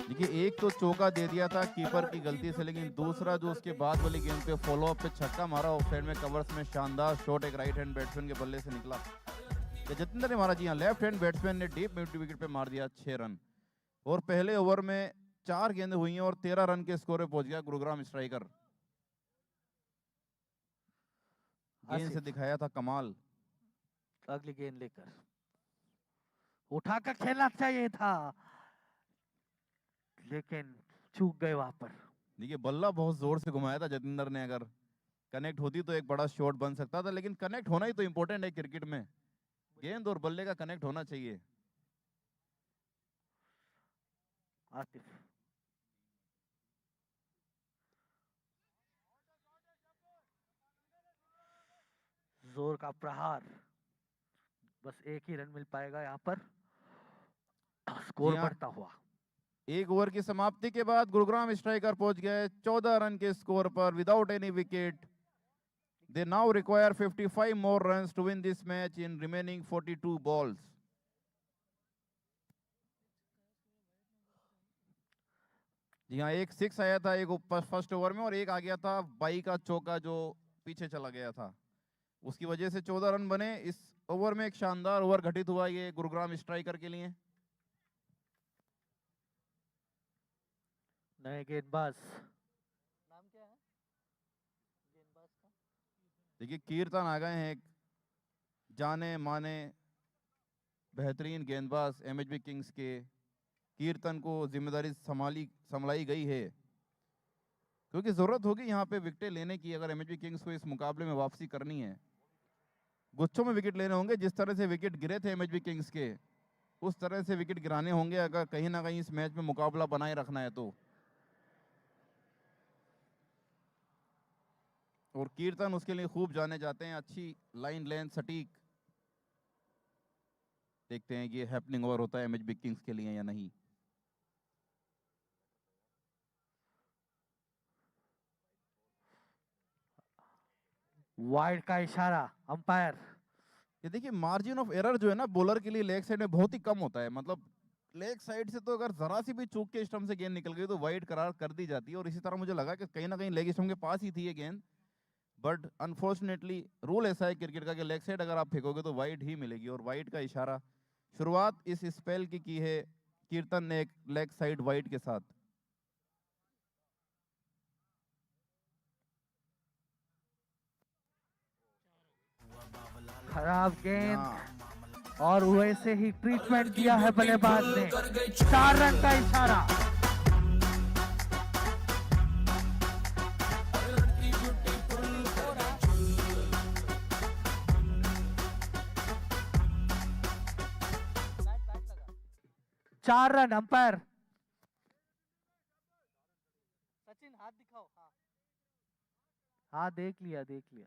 देखिए, एक तो चौका दे दिया था कीपर की गलती से, लेकिन दूसरा जो उसके बाद वाली गेंद पे फॉलो अप पे छक्का मारा ऑफसाइड में कवर्स में, शानदार शॉट एक राइट हैंड बैट्समैन के बल्ले से निकला। ये जतिंदर ने मारा, जी हाँ, लेफ्ट हैंड बैट्समैन ने डीप मिड विकेट पे मार दिया 6 रन। और पहले ओवर में 4 गेंदें हुई हैं और 13 रन के स्कोर पे पहुंच गया गुरुग्राम स्ट्राइकर। गेंद से दिखाया था कमाल। अगली गेंद लेकर उठाकर खेलना चाहिए था, लेकिन चूक गए वहां पर। देखिए, बल्ला बहुत जोर से घुमाया था जतिंदर ने, अगर कनेक्ट होती तो एक बड़ा शॉट बन सकता था, लेकिन कनेक्ट होना ही तो इंपॉर्टेंट है क्रिकेट में। गेंद और बल्ले का कनेक्ट होना चाहिए। आतिफ जोर का प्रहार, बस एक ही रन मिल पाएगा यहाँ पर, स्कोर जी हाँ। बढ़ता हुआ। एक ओवर की समाप्ति के बाद गुरुग्राम स्ट्राइकर पहुंच गए 14 रन के स्कोर पर without any wicket. They now require 55 more runs to win this match in remaining 42 balls. जी हाँ, एक 6 आया था एक फर्स्ट ओवर में और एक आ गया था बाई का चौका जो पीछे चला गया था, उसकी वजह से 14 रन बने। इस ओवर में एक शानदार ओवर घटित हुआ ये गुरुग्राम स्ट्राइकर के लिए। नए गेंदबाज, नाम क्या है गेंदबाज का? देखिए कीर्तन आ गए हैं, एक जाने माने बेहतरीन गेंदबाज एमएचबी किंग्स के। कीर्तन को जिम्मेदारी संभलाई गई है, क्योंकि जरूरत होगी यहाँ पे विकेट लेने की अगर एमएचबी किंग्स को इस मुकाबले में वापसी करनी है। गुच्छों में विकेट लेने होंगे, जिस तरह से विकेट गिरे थे एमएचबी किंग्स के उस तरह से विकेट गिराने होंगे अगर कहीं ना कहीं इस मैच में मुकाबला बनाए रखना है तो। और कीर्तन उसके लिए खूब जाने जाते हैं, अच्छी लाइन लेंथ सटीक। देखते हैं कि ये हैपनिंग ओवर होता है एमएचबी किंग्स के लिए या नहीं। वाइड का इशारा अंपायर। ये देखिए मार्जिन ऑफ एरर जो है ना बॉलर के लिए लेग साइड में बहुत ही कम होता है। मतलब लेग साइड से तो अगर जरा सी भी चूक के स्टंप से गेंद निकल गई तो वाइड करार कर दी जाती है। और इसी तरह मुझे लगा कि कहीं ना कहीं लेग स्टंप के पास ही थी ये गेंद, बट अनफॉर्चुनेटली रूल ऐसा है क्रिकेट का कि लेग साइड अगर आप फेंकोगे तो वाइड ही मिलेगी। और वाइड का इशारा शुरुआत इस स्पेल की है कीर्तन ने एक लेग साइड वाइड के साथ। खराब गेंद और वैसे ही ट्रीटमेंट दिया है बल्लेबाज ने। 4 रन का इशारा। चार रन अंपायर। सचिन हाथ दिखाओ। हाँ देख लिया देख लिया।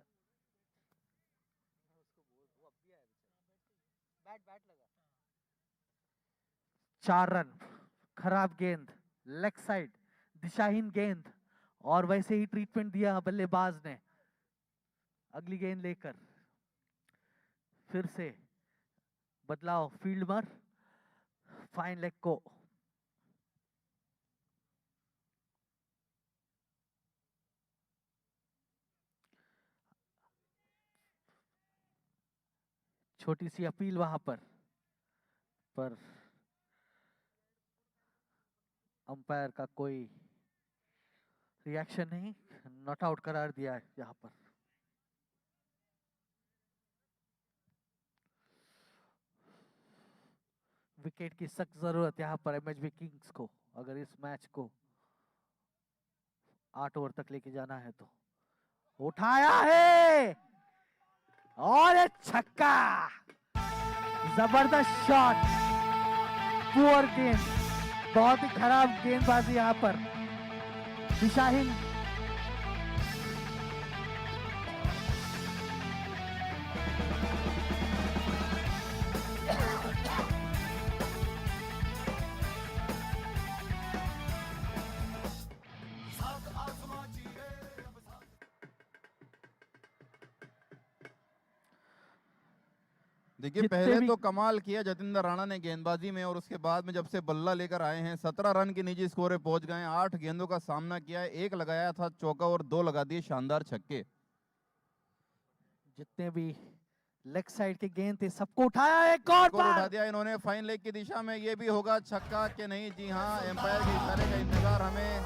बैट लगा। 4 रन। खराब गेंद, लेग साइड, दिशाहीन गेंद और वैसे ही ट्रीटमेंट दिया बल्लेबाज ने। अगली गेंद लेकर फिर से बदलाव फील्ड पर, फाइन लेग को। छोटी सी अपील वहां पर अंपायर का कोई रिएक्शन नहीं, नॉट आउट करार दिया है यहाँ पर। विकेट की सख्त जरूरत यहाँ पर एमएचबी किंग्स को, अगर इस मैच को 8 ओवर तक लेके जाना है तो। उठाया है और एक छक्का। जबरदस्त शॉट, पुअर गेंद, बहुत ही खराब गेंदबाजी यहाँ पर। दिशाहीन देखिए जितने पहले भी- तो कमाल किया जतिंदर राणा ने गेंदबाजी में, और उसके बाद में जब से बल्ला लेकर आए हैं 17 रन की निजी स्कोर पे पहुंच गए हैं। 8 गेंदों का सामना किया है, 1 लगाया था चौका और 2 लगा दिए शानदार छक्के। जितने भी लेग साइड के गेंद थे सबको उठाया, एक और स्कोर उठा बार। दिया इन्होंने फाइन लेग की दिशा में। ये भी होगा छक्का कि नहीं? जी हाँ, एम्पायर के इशारे का इंतजार हमें।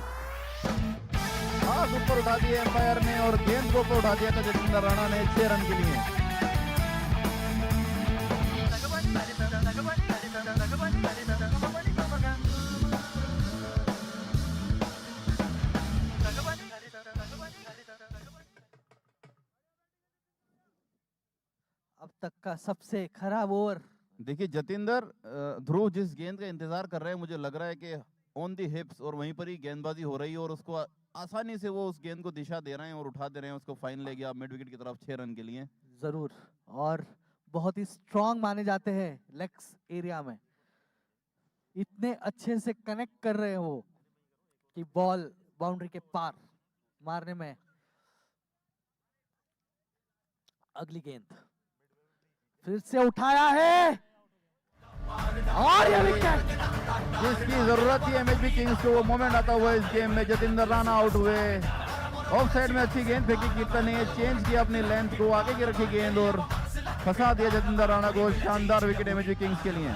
हाथ ऊपर उठा दिया एम्पायर ने और गेंद को ऊपर उठा दिया था जतिंदर राणा ने 6 रन के लिए। अब तक का सबसे खराब ओवर। देखिए जतिंदर, ध्रुव जिस गेंद का इंतजार कर रहे हैं मुझे लग रहा है कि ऑन दी हिप्स और वहीं पर ही गेंदबाजी हो रही है और उसको आसानी से वो उस गेंद को दिशा दे रहे हैं और उठा दे रहे हैं उसको। फाइन ले गया मिड विकेट की तरफ 6 रन के लिए। जरूर, और बहुत ही स्ट्रांग माने जाते हैं लेग्स एरिया में। इतने अच्छे से कनेक्ट कर रहे हैं वो कि बॉल बाउंड्री के पार मारने में। अगली गेंद फिर से उठाया है और ये विकेट। जिसकी जरूरत थी एमएचबी किंग्स को वो मोमेंट आता हुआ इस गेम में। जतिंदर राणा आउट हुए। ऑफ साइड में अच्छी गेंद फेंकी कीर्तन ने, चेंज किया अपनी लेंथ को, आगे की रखी गेंद और फंसा दिया जतिंदर राणा को। शानदार विकेट एमएचबी किंग्स के लिए।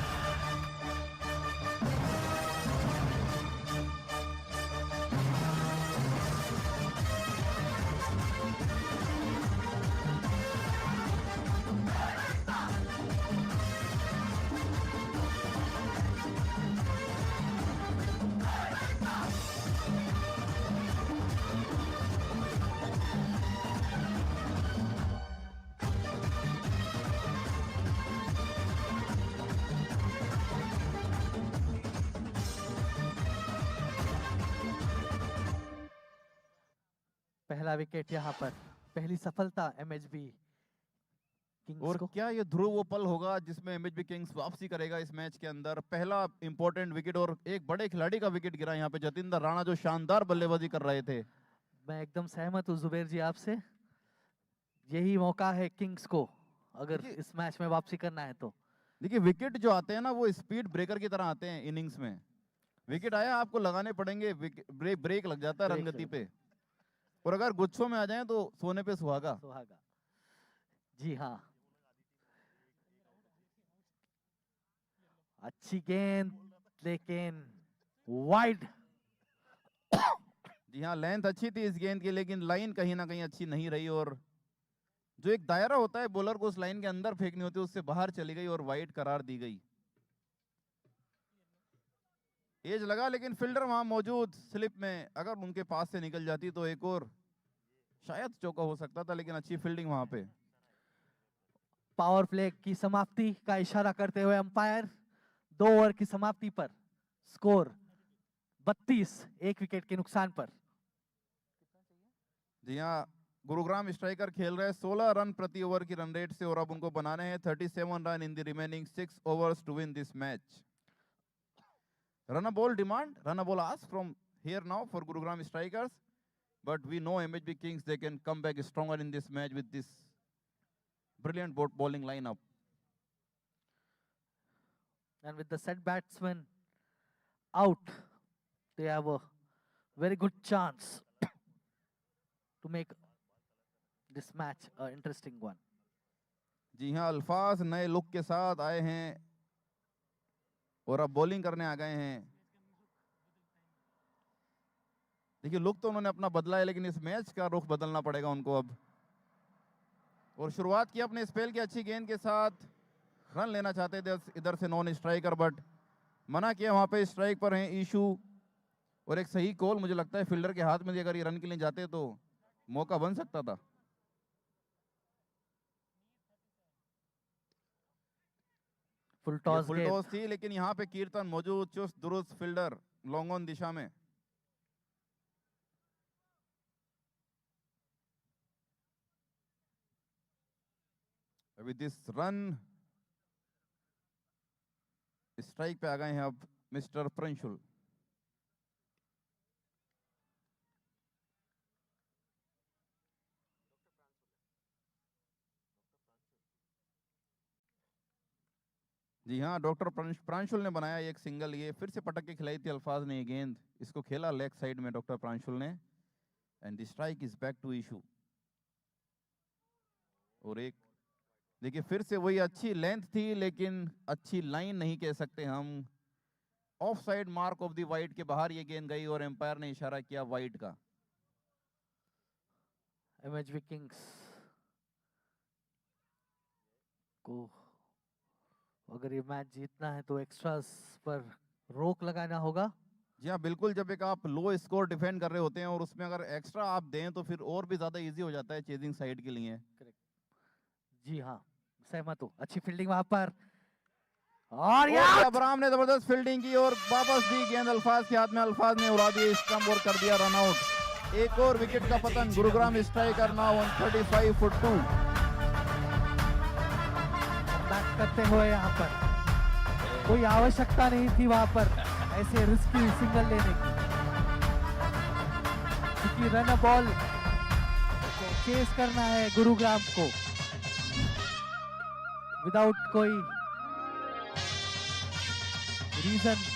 पहला विकेट यहाँ पर, पहली सफलता एमएचबी किंग्स और को। क्या ये ध्रुव वो पल होगा जिसमें एमएचबी किंग्स वापसी करेगा इस मैच के अंदर? पहला इंपॉर्टेंट विकेट और एक बड़े खिलाड़ी का विकेट गिरा यहाँ पे, जतिंदर राणा जो शानदार बल्लेबाजी कर रहे थे। मैं एकदम सहमत हूँ जुबेर जी आपसे, यही मौका है किंग्स को अगर देखिए- इस मैच में वापसी करना है तो। देखिए विकेट जो आते हैं ना वो स्पीड ब्रेकर की तरह आते हैं इनिंग्स में। विकेट आया आपको लगाने पड़ेंगे, ब्रेक लग जाता है ब्रेक रनगति लग पे। और अगर गुच्छों में आ जाएं तो सोने पे सुहागा। सुहागा, जी हाँ। अच्छी गेंद लेकिन वाइड। जी हाँ, लेंथ अच्छी थी इस गेंद की, लेकिन लाइन कहीं ना कहीं अच्छी नहीं रही। और जो एक दायरा होता है बॉलर को उस लाइन के अंदर फेंकनी होती है, उससे बाहर चली गई और वाइड करार दी गई। एज लगा लेकिन फील्डर वहां मौजूद स्लिप में, अगर उनके पास से निकल जाती तो एक और शायद चौका हो सकता था, लेकिन अच्छी फील्डिंग वहां पे। पावर प्ले की समाप्ति का इशारा करते हुए अंपायर 2 ओवर की समाप्ति पर स्कोर 32, 1 विकेट के नुकसान पर। जी हाँ, गुरुग्राम स्ट्राइकर खेल रहे 16 रन प्रति ओवर की रन रेट से, और अब उनको बनाने हैं 37 run in the remaining 6 overs to win this match. Run a ball demand, run a ball ask from here now for Gurugram Strikers, but we know MHB Kings, they can come back stronger in this match with this brilliant bowling lineup. And with the set batsman out, they have a very good chance to make this match an interesting one. जी हाँ, अल्फाज नए look के साथ आए हैं और अब bowling करने आ गए हैं। देखिए लुक तो उन्होंने अपना बदला है, लेकिन इस मैच का रुख बदलना पड़ेगा उनको अब। और शुरुआत की अपने स्पेल की अच्छी गेंद के साथ, रन लेना चाहते थे इधर से नॉन स्ट्राइकर, बट मना किया। वहां पे स्ट्राइक पर हैं ईशू, और एक सही कॉल मुझे लगता है फील्डर के हाथ में, अगर ये रन के लिए जाते तो मौका बन सकता था। फुल टॉस फुल गेंद। टॉस थी, लेकिन यहाँ पे कीर्तन मौजूद, चुस्त दुरुस्त फील्डर लॉन्ग ऑन दिशा में। विद दिस रन स्ट्राइक पे आ गए हैं अब मिस्टर प्रिंशुल। जी हाँ, डॉक्टर प्रांशुल ने बनाया एक सिंगल, ये फिर से पटक के खिलाई थी अल्फाज ने ये गेंद, इसको खेला लेग साइड में डॉक्टर प्रांशुल ने, and the strike is back to Ishu. और एक देखिए फिर से वही अच्छी लेंथ थी, लेकिन अच्छी लाइन नहीं कह सकते हम। Of side mark of the wide के बाहर ये गेंद गई, और एम्पायर ने इशारा किया वाइड का। एमएचबी किंग्स को अगर ये मैच जीतना है तो एक्स्ट्रास पर रोक लगाना होगा। जी हाँ बिल्कुल, जब एक आप लो स्कोर डिफेंड कर रहे होते हैं और उसमें अगर एक्स्ट्रा आप दें तो फिर और भी ज्यादा इजी हो जाता है चेजिंग साइड के लिए। जी हाँ, सहमत हूँ। अच्छी फील्डिंग वहां पर, और अबराम ने जबरदस्त फील्डिंग की और वापस दी गेंद अल्फाज के हाथ में, अल्फाज ने उड़ा दी स्टंप और कर दिया रन आउट। एक और विकेट का पतन, Gurugram striker now on 35 for 2। Back करते हुए यहाँ पर कोई आवश्यकता नहीं थी वहां पर ऐसे रिस्की सिंगल लेने की, क्योंकि रन बॉल चेस करना है गुरुग्राम को विदाउट कोई रीजन।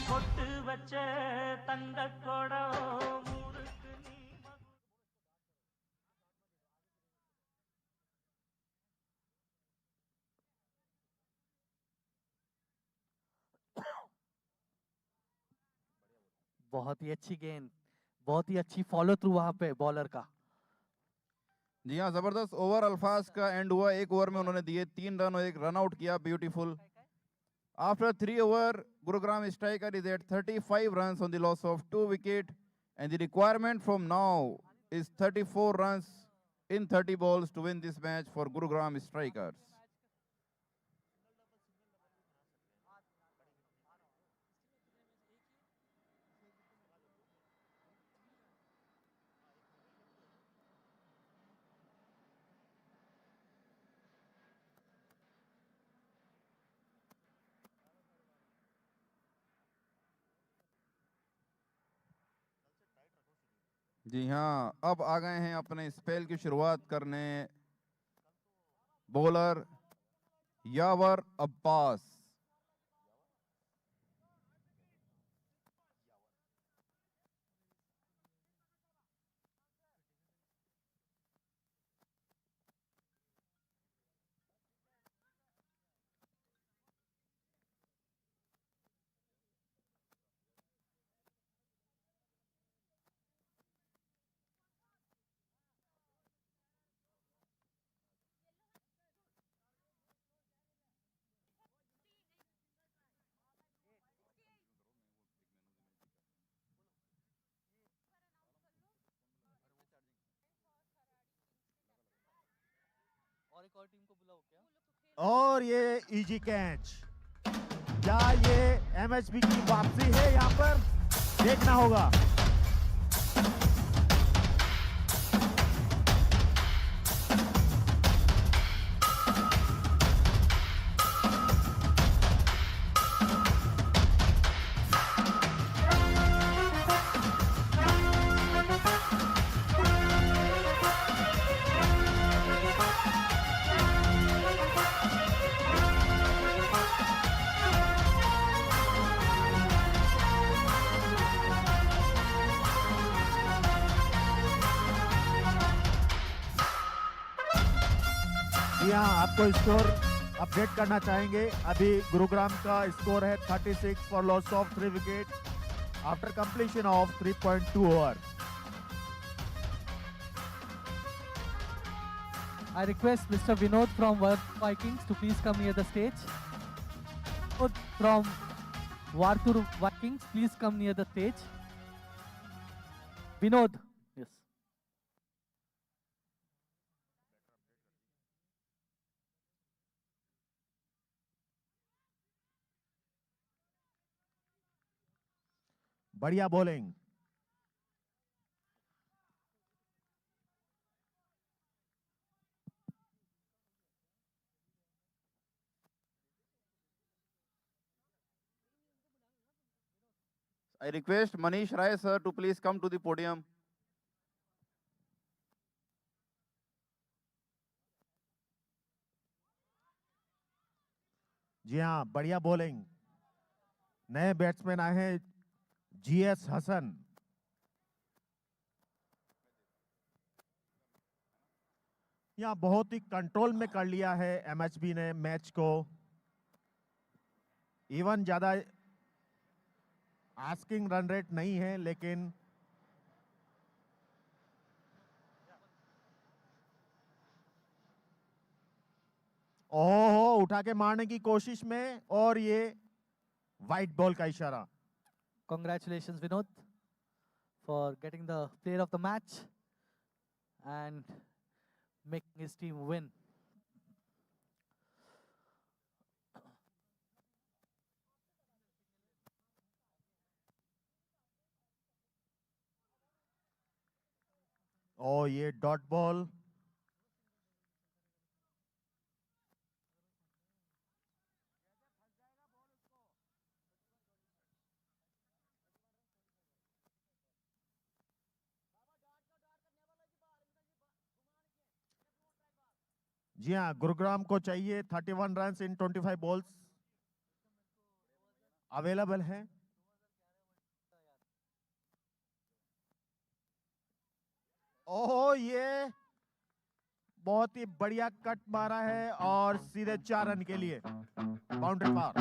பொட்டு வச்ச தங்க குடம் ஊருக்கு நீ बहुत ही अच्छी गेंद, बहुत ही अच्छी फॉलो थ्रू वहां पे बॉलर का। जी हाँ, जबरदस्त ओवर अल्फाज का एंड हुआ। एक ओवर में उन्होंने दिए 3 रन और एक रन आउट किया, beautiful. After 3 overs, Gurugram striker is at 35 runs on the loss of 2 wickets, and the requirement from now is 34 runs in 30 balls to win this match for Gurugram strikers. जी हाँ, अब आ गए हैं अपने spell की शुरुआत करने bowler यावर अब्बास। और ये इजी कैच, क्या ये एमएचबी की वापसी है? यहाँ पर देखना होगा। यहाँ आपको स्कोर अपडेट करना चाहेंगे। अभी गुरुग्राम का स्कोर है 36 for loss of 3 wicket after completion of 3.2 over. I request Mr. Vinod from Vikings to please come near the stage. Vinod from Vartur Vikings, please come near the stage. Vinod, yes. बढ़िया bowling. I request Manish Rai sir to please come to the podium. जी हाँ, बढ़िया bowling. नए batsman आए हैं GS Hasan. यहाँ बहुत ही control में कर लिया है एमएचबी ने मैच को। इवन ज्यादा आस्किंग रन रेट नहीं है, लेकिन ओहो, उठा के मारने की कोशिश में, और ये वाइट बॉल का इशारा। Congratulations, Vinod, for getting the player of the match and making his team win. और ये डॉट बॉल। जी हाँ, गुरुग्राम को चाहिए 31 रन्स इन 25 बॉल्स अवेलेबल हैं। ओहो, ये बहुत ही बढ़िया कट मारा है और सीधे 4 रन के लिए बाउंड्री पार।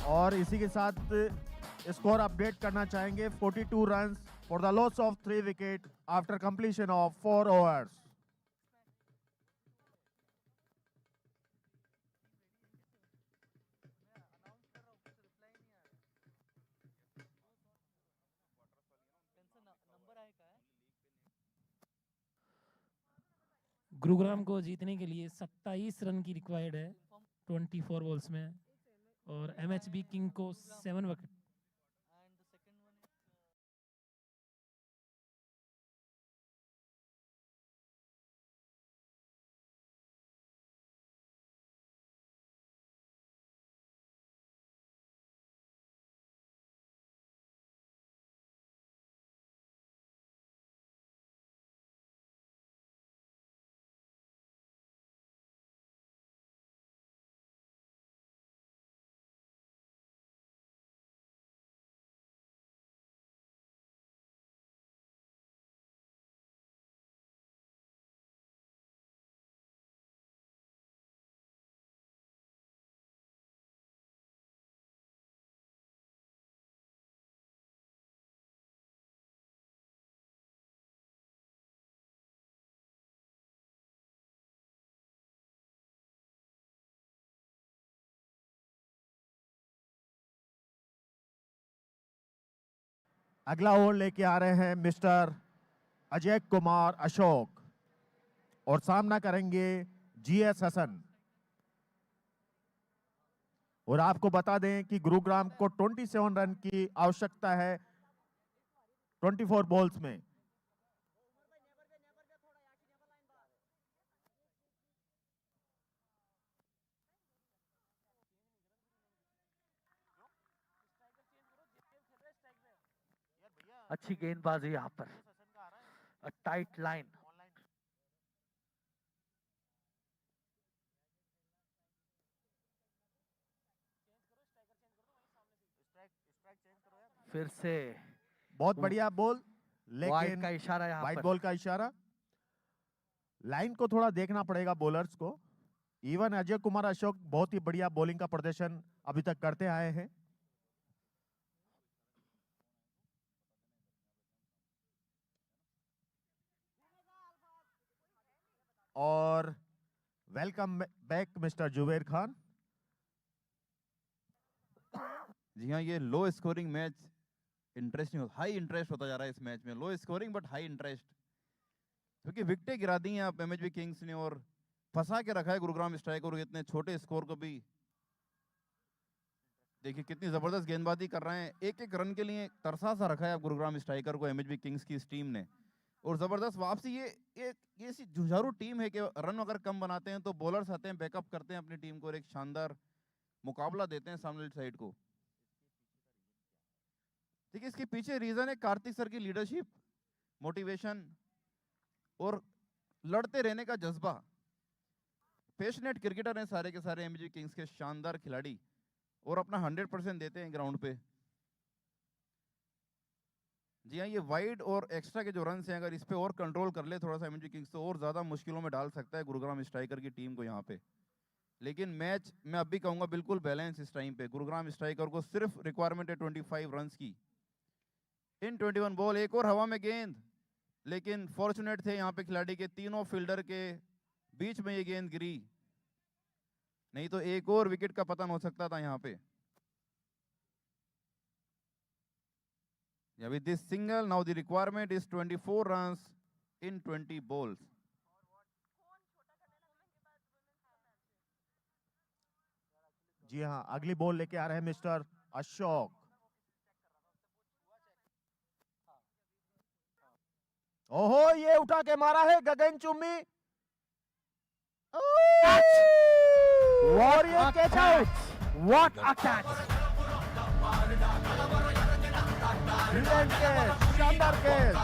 और इसी के साथ स्कोर अपडेट करना चाहेंगे 42 runs for the loss of 3 wicket after completion of 4 overs. Gurugram को जीतने के लिए 27 रन की रिक्वायर्ड है 24 बॉल्स में, और MHB किंग को 7 विकेट। अगला ओवर लेके आ रहे हैं मिस्टर अजय कुमार अशोक और सामना करेंगे GS हसन। और आपको बता दें कि गुरुग्राम को 27 रन की आवश्यकता है 24 बॉल्स में। अच्छी गेंदबाजी यहाँ पर, अ टाइट लाइन। फिर से बहुत बढ़िया बॉल, वाइड लेकिन का इशारा यहाँ वाइड पर। बॉल का इशारा। लाइन को थोड़ा देखना पड़ेगा बॉलर्स को। इवन अजय कुमार अशोक बहुत ही बढ़िया बॉलिंग का प्रदर्शन अभी तक करते आए हैं। और welcome back mister Zuber Khan. जी हाँ, ये low scoring match interesting, high interest होता जा रहा है इस मैच में। Low scoring but high interest, क्योंकि विकेटें गिरा दी हैं आप MHB किंग्स ने और फंसा के रखा है गुरुग्राम स्ट्राइकर। इतने छोटे स्कोर को भी देखिए कितनी जबरदस्त गेंदबाजी कर रहे हैं। एक एक रन के लिए तरसा सा रखा है आप गुरुग्राम स्ट्राइकर को MHB किंग्स की इस टीम ने। और जबरदस्त वापसी। ये ऐसी जुझारू टीम है कि रन अगर कम बनाते हैं तो बॉलर्स आते हैं, बैकअप करते हैं अपनी टीम को और एक शानदार मुकाबला देते हैं सामने साइड को। देखिए इसके पीछे रीजन है कार्तिक सर की लीडरशिप, मोटिवेशन और लड़ते रहने का जज्बा। पैशनेट क्रिकेटर हैं सारे के सारे MHB किंग्स के, शानदार खिलाड़ी और अपना 100% देते हैं ग्राउंड पे। जी हाँ, ये वाइड और एक्स्ट्रा के जो रन्स हैं अगर इस पे और कंट्रोल कर ले थोड़ा सा MHB किंग्स तो और ज़्यादा मुश्किलों में डाल सकता है गुरुग्राम स्ट्राइकर की टीम को यहाँ पे। लेकिन मैच मैं अब भी कहूँगा बिल्कुल बैलेंस इस टाइम पे। गुरुग्राम स्ट्राइकर को सिर्फ रिक्वायरमेंट है 25 रन्स की इन 21 बॉल। एक और हवा में गेंद, लेकिन फॉर्चुनेट थे यहाँ पे खिलाड़ी के, तीनों फील्डर के बीच में ये गेंद गिरी, नहीं तो एक और विकेट का पतन हो सकता था यहाँ पे। With this single, now the requirement is 24 runs in 20 balls. जी हाँ, अगली बॉल लेके आ रहे हैं मिस्टर अशोक। ओहो, ये उठा के मारा है गगन चुम्मी और ये catch out. What a catch! Brilliant catch, शानदार कैच।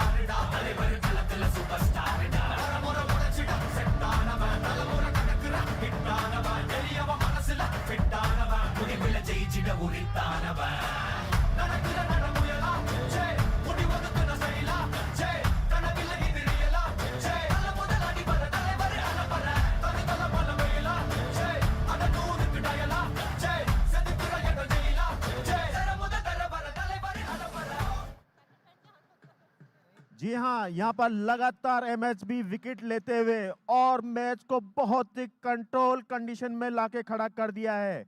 जी हाँ, यहाँ पर लगातार एमएचबी विकेट लेते हुए और मैच को बहुत ही कंट्रोल कंडीशन में लाके खड़ा कर दिया है।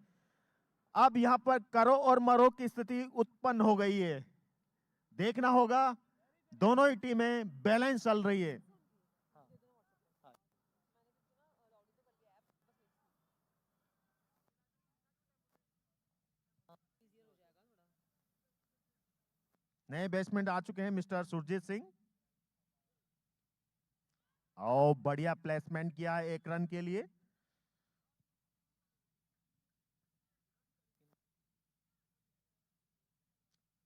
अब यहाँ पर करो और मरो की स्थिति उत्पन्न हो गई है। देखना होगा, दोनों ही टीमें बैलेंस चल रही है। नए बैट्समैन आ चुके हैं, मिस्टर सुरजीत सिंह। और बढ़िया प्लेसमेंट किया है 1 रन के लिए।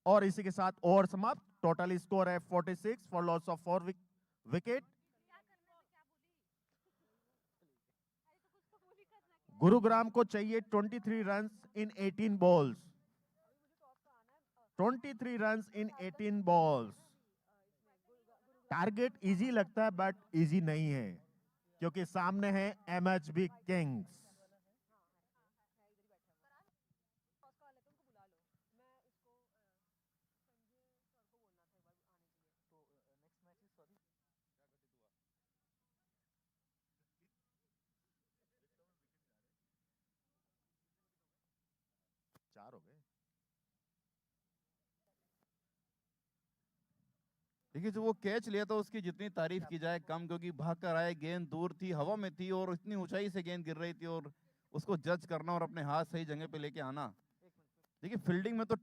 और इसी के साथ ओवर समाप्त। टोटल स्कोर है 46 for loss of 4 wicket. Gurugram को चाहिए 23 runs in 18 balls. 23 runs in 18 balls. Target easy लगता है बट इजी नहीं है, क्योंकि सामने है एमएचबी किंग्स। चार हो गए। देखिए, जो वो कैच लिया था उसकी जितनी तारीफ की जाए कम, क्योंकि भाग कर आए, गेंद दूर थी, हवा में थी और इतनी ऊंचाई से गेंद गिर रही थी, और उसको जज करना और अपने हाथ सही जगह पे लेके आना। देखिए, फील्डिंग में तो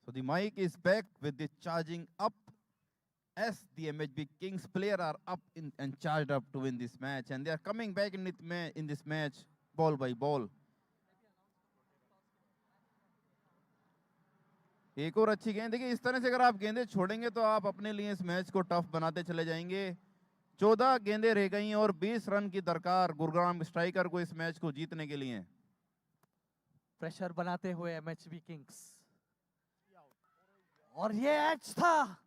So the mic is back with the charging up as the MHB Kings player are up and charged up to win this match, and they are coming back in this match ball by ball. एक और अच्छी गेंद। देखिए, इस तरह से अगर आप गेंदें छोड़ेंगे तो आप अपने लिए इस मैच को टफ बनाते चले जाएंगे। 14 गेंदें रह गई और 20 रन की दरकार गुरुग्राम स्ट्राइकर को इस मैच को जीतने के लिए। प्रेशर बनाते हुए एमएचबी किंग्स, और ये एज था।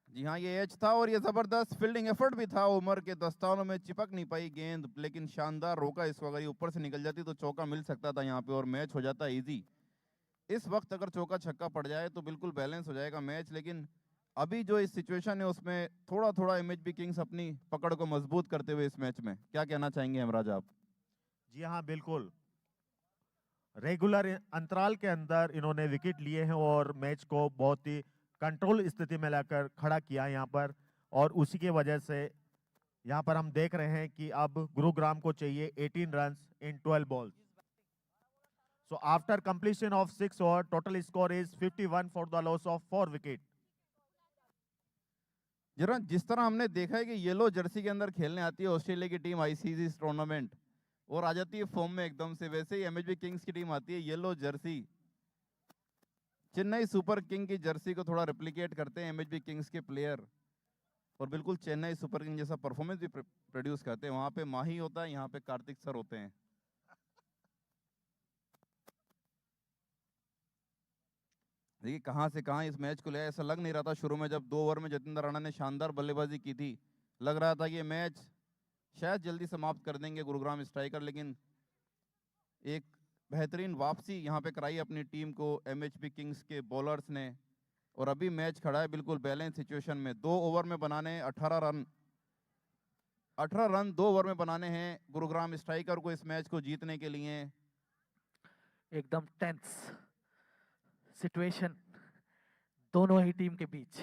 जी हाँ, ये एज था और ये जबरदस्त फील्डिंग एफर्ट भी था। उमर के दस्तानों में चिपक नहीं पाई गेंद, लेकिन शानदार रोका इसको। अगर ये ऊपर से निकल जाती तो चौका मिल सकता था यहाँ पे और मैच हो जाता इजी। इस वक्त अगर चौका छक्का पड़ जाए तो बिल्कुल बैलेंस हो जाएगा मैच, लेकिन अभी जो इस सिचुएशन है उसमें थोड़ा थोड़ा एमएचबी किंग्स अपनी पकड़ को मजबूत करते हुए इस मैच में। क्या कहना चाहेंगे हेमराज आप? जी हाँ, बिल्कुल। रेगुलर अंतराल के अंदर इन्होंने विकेट लिए हैं और मैच को बहुत ही कंट्रोल स्थिति में लाकर खड़ा किया यहाँ पर, और उसी की वजह से यहाँ पर हम देख रहे हैं कि अब गुरुग्राम को चाहिए 18 runs in 12 balls. So after completion of 6 over, total score is 51 for the loss of 4 wicket. जरा जिस तरह हमने देखा है कि येलो जर्सी के अंदर खेलने आती है ऑस्ट्रेलिया की टीम आईसीसी टूर्नामेंट और आ जाती है फॉर्म में एकदम से, वैसे ही एमएचबी किंग्स की टीम आती है yellow Jersey. Chennai super king की जर्सी को थोड़ा रेप्लिकेट करते हैं एमएचबी किंग्स के प्लेयर, और बिल्कुल चेन्नई सुपर किंग जैसा परफॉर्मेंस भी प्रोड्यूस करते हैं। वहां पे माही होता है, यहाँ पे कार्तिक सर होते हैं। देखिए कहां से कहां इस मैच को ले, ऐसा लग नहीं रहा था शुरू में जब 2 ओवर में जतिंदर राणा ने शानदार बल्लेबाजी की थी, लग रहा था कि ये मैच शायद जल्दी समाप्त कर देंगे गुरुग्राम स्ट्राइकर, लेकिन एक बेहतरीन वापसी यहाँ पे कराई अपनी टीम को एमएचबी किंग्स के बॉलर्स ने, और अभी मैच खड़ा है बिल्कुल बैलेंस सिचुएशन में। 2 ओवर में बनाने 18 रन 2 ओवर में बनाने हैं गुरुग्राम स्ट्राइकर को इस मैच को जीतने के लिए। एकदम टेंस सिचुएशन दोनों ही टीम के बीच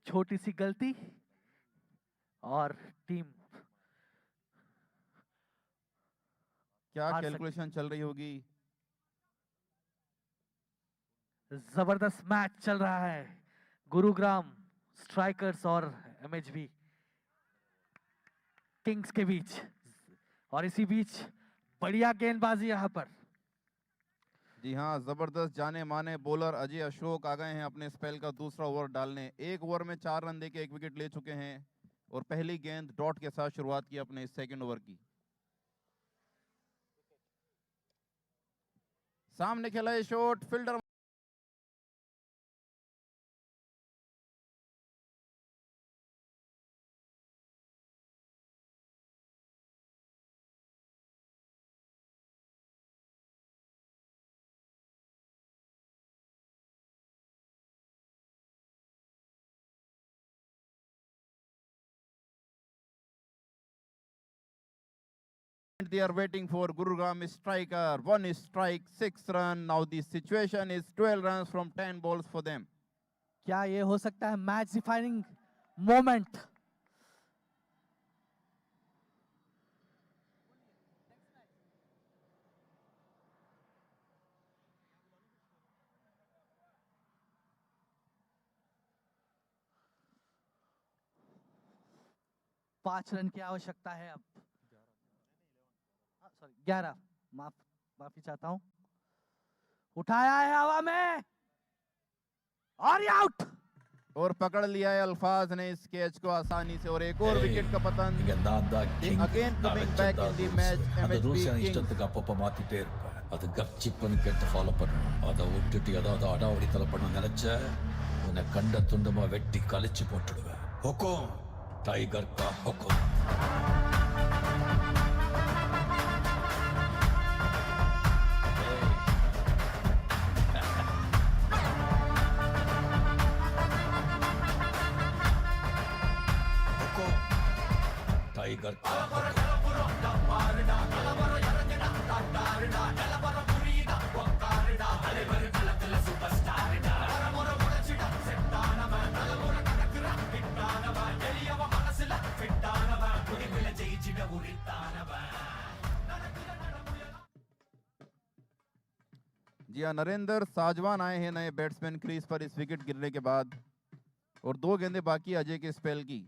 छोटी सी गलती और टीम क्या हार सकती। कैलकुलेशन चल रही होगी? जबरदस्त मैच चल रहा है गुरुग्राम स्ट्राइकर्स और एमएचबी किंग्स के बीच, और इसी बीच बढ़िया गेंदबाजी यहां पर। जी हाँ, जबरदस्त जाने माने बॉलर अजय अशोक आ गए हैं अपने स्पेल का दूसरा ओवर डालने। एक ओवर में 4 रन देके 1 विकेट ले चुके हैं और पहली गेंद डॉट के साथ शुरुआत की अपने सेकंड ओवर की। सामने खेला है shot, fielder they are waiting for Gurugram striker. 1 strike, 6 run. Now the situation is 12 runs from 10 balls for them. क्या ये हो सकता है मैच डिफाइनिंग मोमेंट? पांच रन की आवश्यकता है अब। सॉरी 11, माफी चाहता हूं। उठाया है हवा में और आउट। और पकड़ लिया है अल्फाज ने इस कैच को आसानी से, और एक और विकेट का पतन। Again coming back in the match, MHB Kings. இஷ்டத்துக்கு அப்பப்ப மாத்திட்டே இருப்பேன். அது கப்சிப்புன்னு கேட்டு ஃபாலோ பண்ணுவேன். அதை விட்டுட்டு ஏதாவது அடாவடித்தலை பண்ண நினைச்ச உன்னை கண்ட துண்டமா வெட்டி கழிச்சு போட்டுடுவேன். ஹொக்கோம் டைகர் கா ஹொக்கோம். टाइगर का जी हाँ, नरेंद्र साजवान आए हैं नए बैट्समैन क्रीज पर इस विकेट गिरने के बाद, और 2 गेंदें बाकी अजय के स्पेल की।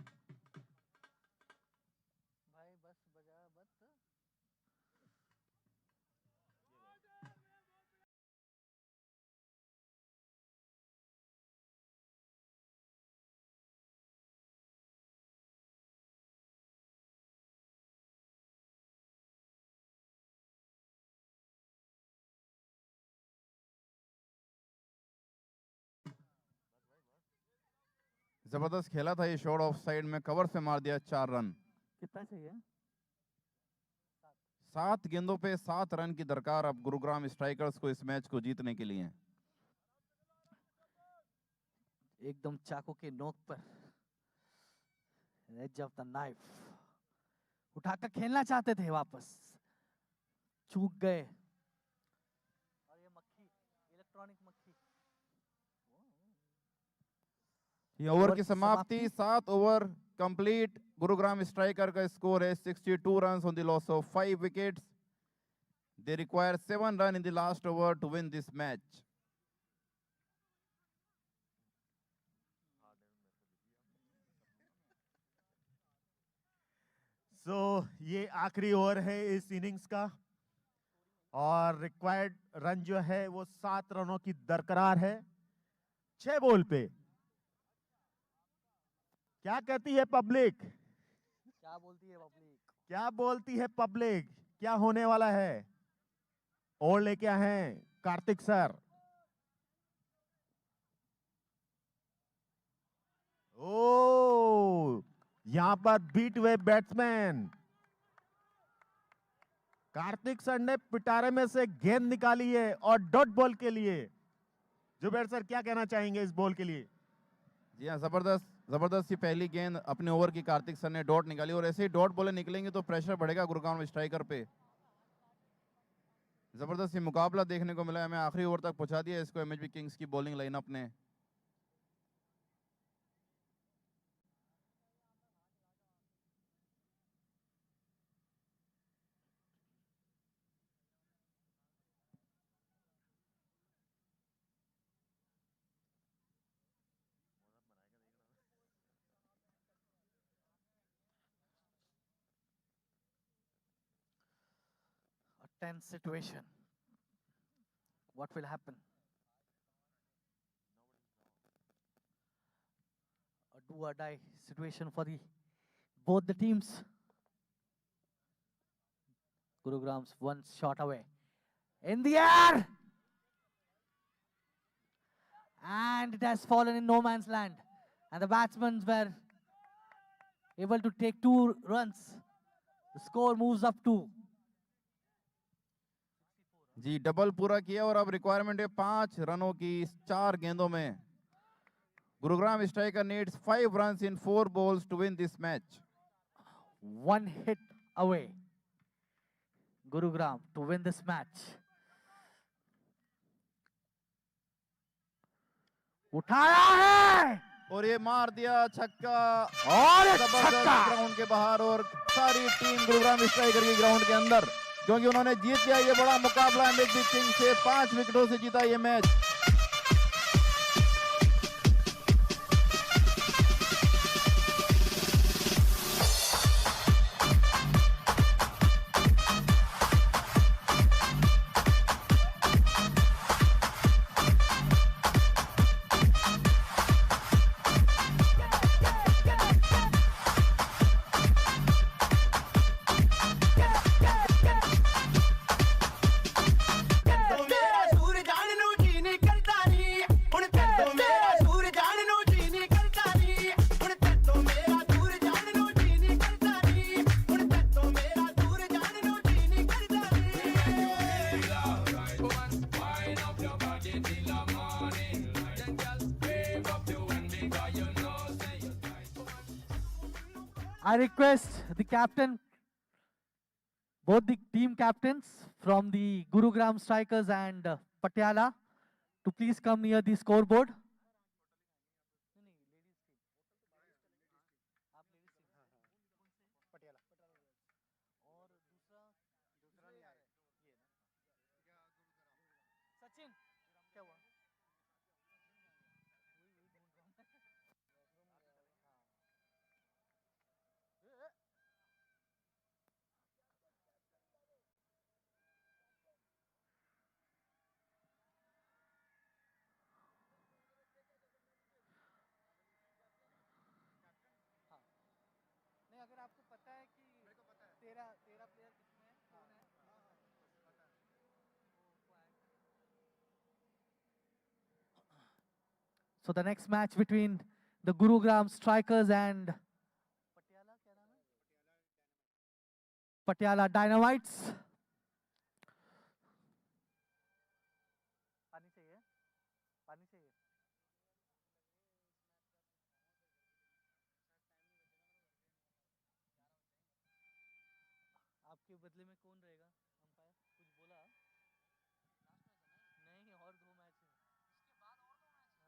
जबरदस्त खेला था ये शॉट, ऑफ साइड में कवर से मार दिया 4 रन। कितना चाहिए? 7 गेंदों पे 7 रन की दरकार अब गुरुग्राम स्ट्राइकर्स को इस मैच को जीतने के लिए। एकदम चाकू के नोक पर, एज ऑफ द नाइफ, उठाकर खेलना चाहते थे, वापस चूक गए। और ये मक्खी, इलेक्ट्रॉनिक मक्खी। ये ओवर की समाप्ति, 7 ओवर कंप्लीट। गुरुग्राम स्ट्राइकर का स्कोर है 62 run on the loss of 5 wickets. They require 7 run in the last over to win this match. ये आखिरी ओवर है इस इनिंग्स का, और रिक्वायर्ड रन जो है वो 7 रनों की दरकार है 6 बॉल पे। क्या कहती है पब्लिक? क्या बोलती है पब्लिक? क्या बोलती है पब्लिक? क्या होने वाला है? और लेके आए हैं कार्तिक सर। ओ, यहां पर बीट हुए बैट्समैन कार्तिक सर ने पिटारे में से गेंद निकाली है और डॉट बॉल के लिए। जुबैर सर क्या कहना चाहेंगे इस बॉल के लिए? जी हाँ, जबरदस्त सी पहली गेंद अपने ओवर की कार्तिक सर ने डॉट निकाली, और ऐसे ही डॉट बॉलें निकलेंगे तो प्रेशर बढ़ेगा गुरुग्राम स्ट्राइकर पे। जबरदस्त ये मुकाबला देखने को मिला है, हमें आखिरी ओवर तक पहुंचा दिया इसको एमएचबी किंग्स की बॉलिंग लाइनअप ने। A tense situation. What will happen? A do or die situation for the both the teams. Gurugram's one shot away. In the air! And it has fallen in no man's land. And the batsmen were able to take 2 runs. The score moves up to जी double पूरा किया और अब requirement है 5 रनों की इस 4 गेंदों में। Gurugram striker needs 5 runs in 4 balls to win this match. 1 hit away. Gurugram to win this match. उठाया है और ये मार दिया छक्का और एक जबरदस्त छक्का। ग्राउंड के बाहर और सारी टीम गुरुग्राम स्ट्राइकर की ग्राउंड के अंदर, क्योंकि उन्होंने जीत लिया ये बड़ा मुकाबला एमएचबी किंग्स से 5 विकेटों से जीता ये match. I request the captain, both the team captains from the Gurugram Strikers and Patiala to please come near the scoreboard. नहीं, अगर आपको पता है कि तेरा प्लेयर किसमें है, कौन है? So the next match between the Gurugram Strikers and Patiala, क्या नाम है? Patiala Dynamites. पानी चाहिए? पानी चाहिए? आपके बदले में कौन रहेगा अंपायर? कुछ बोला? नहीं, और 2 मैच हैं। हाँ, देखते।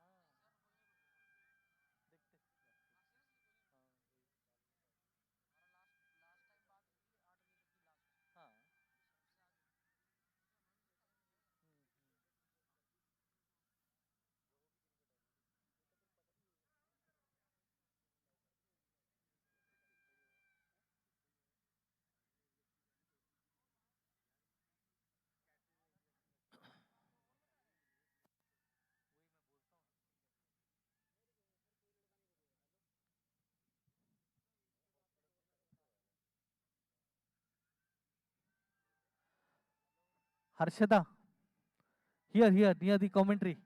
हाँ, Harshada, here, near the commentary.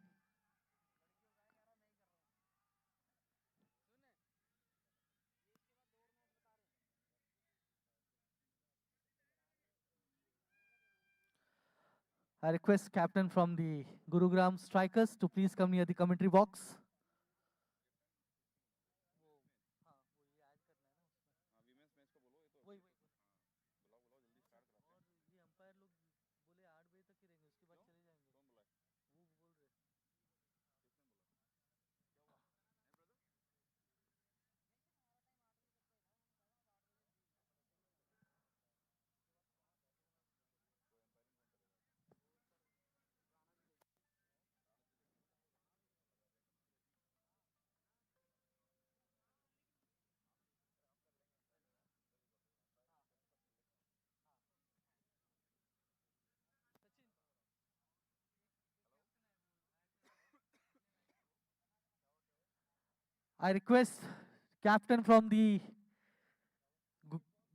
I request captain from the Gurugram Strikers to please come near the commentary box. और ये अंपायर लोग बोले 8 बजे तक I request captain from the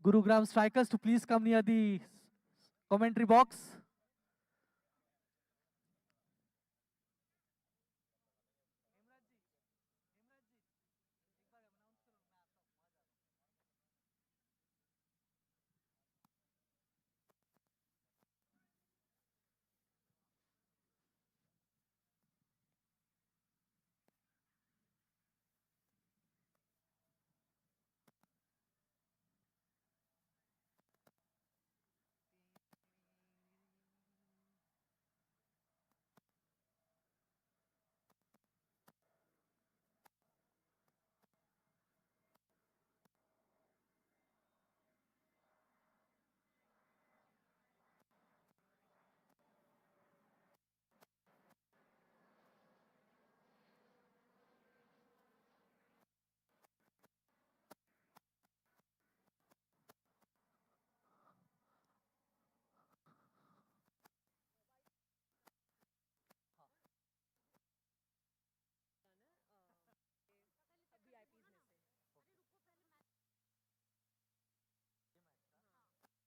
Gurugram Strikers to please come near the commentary box.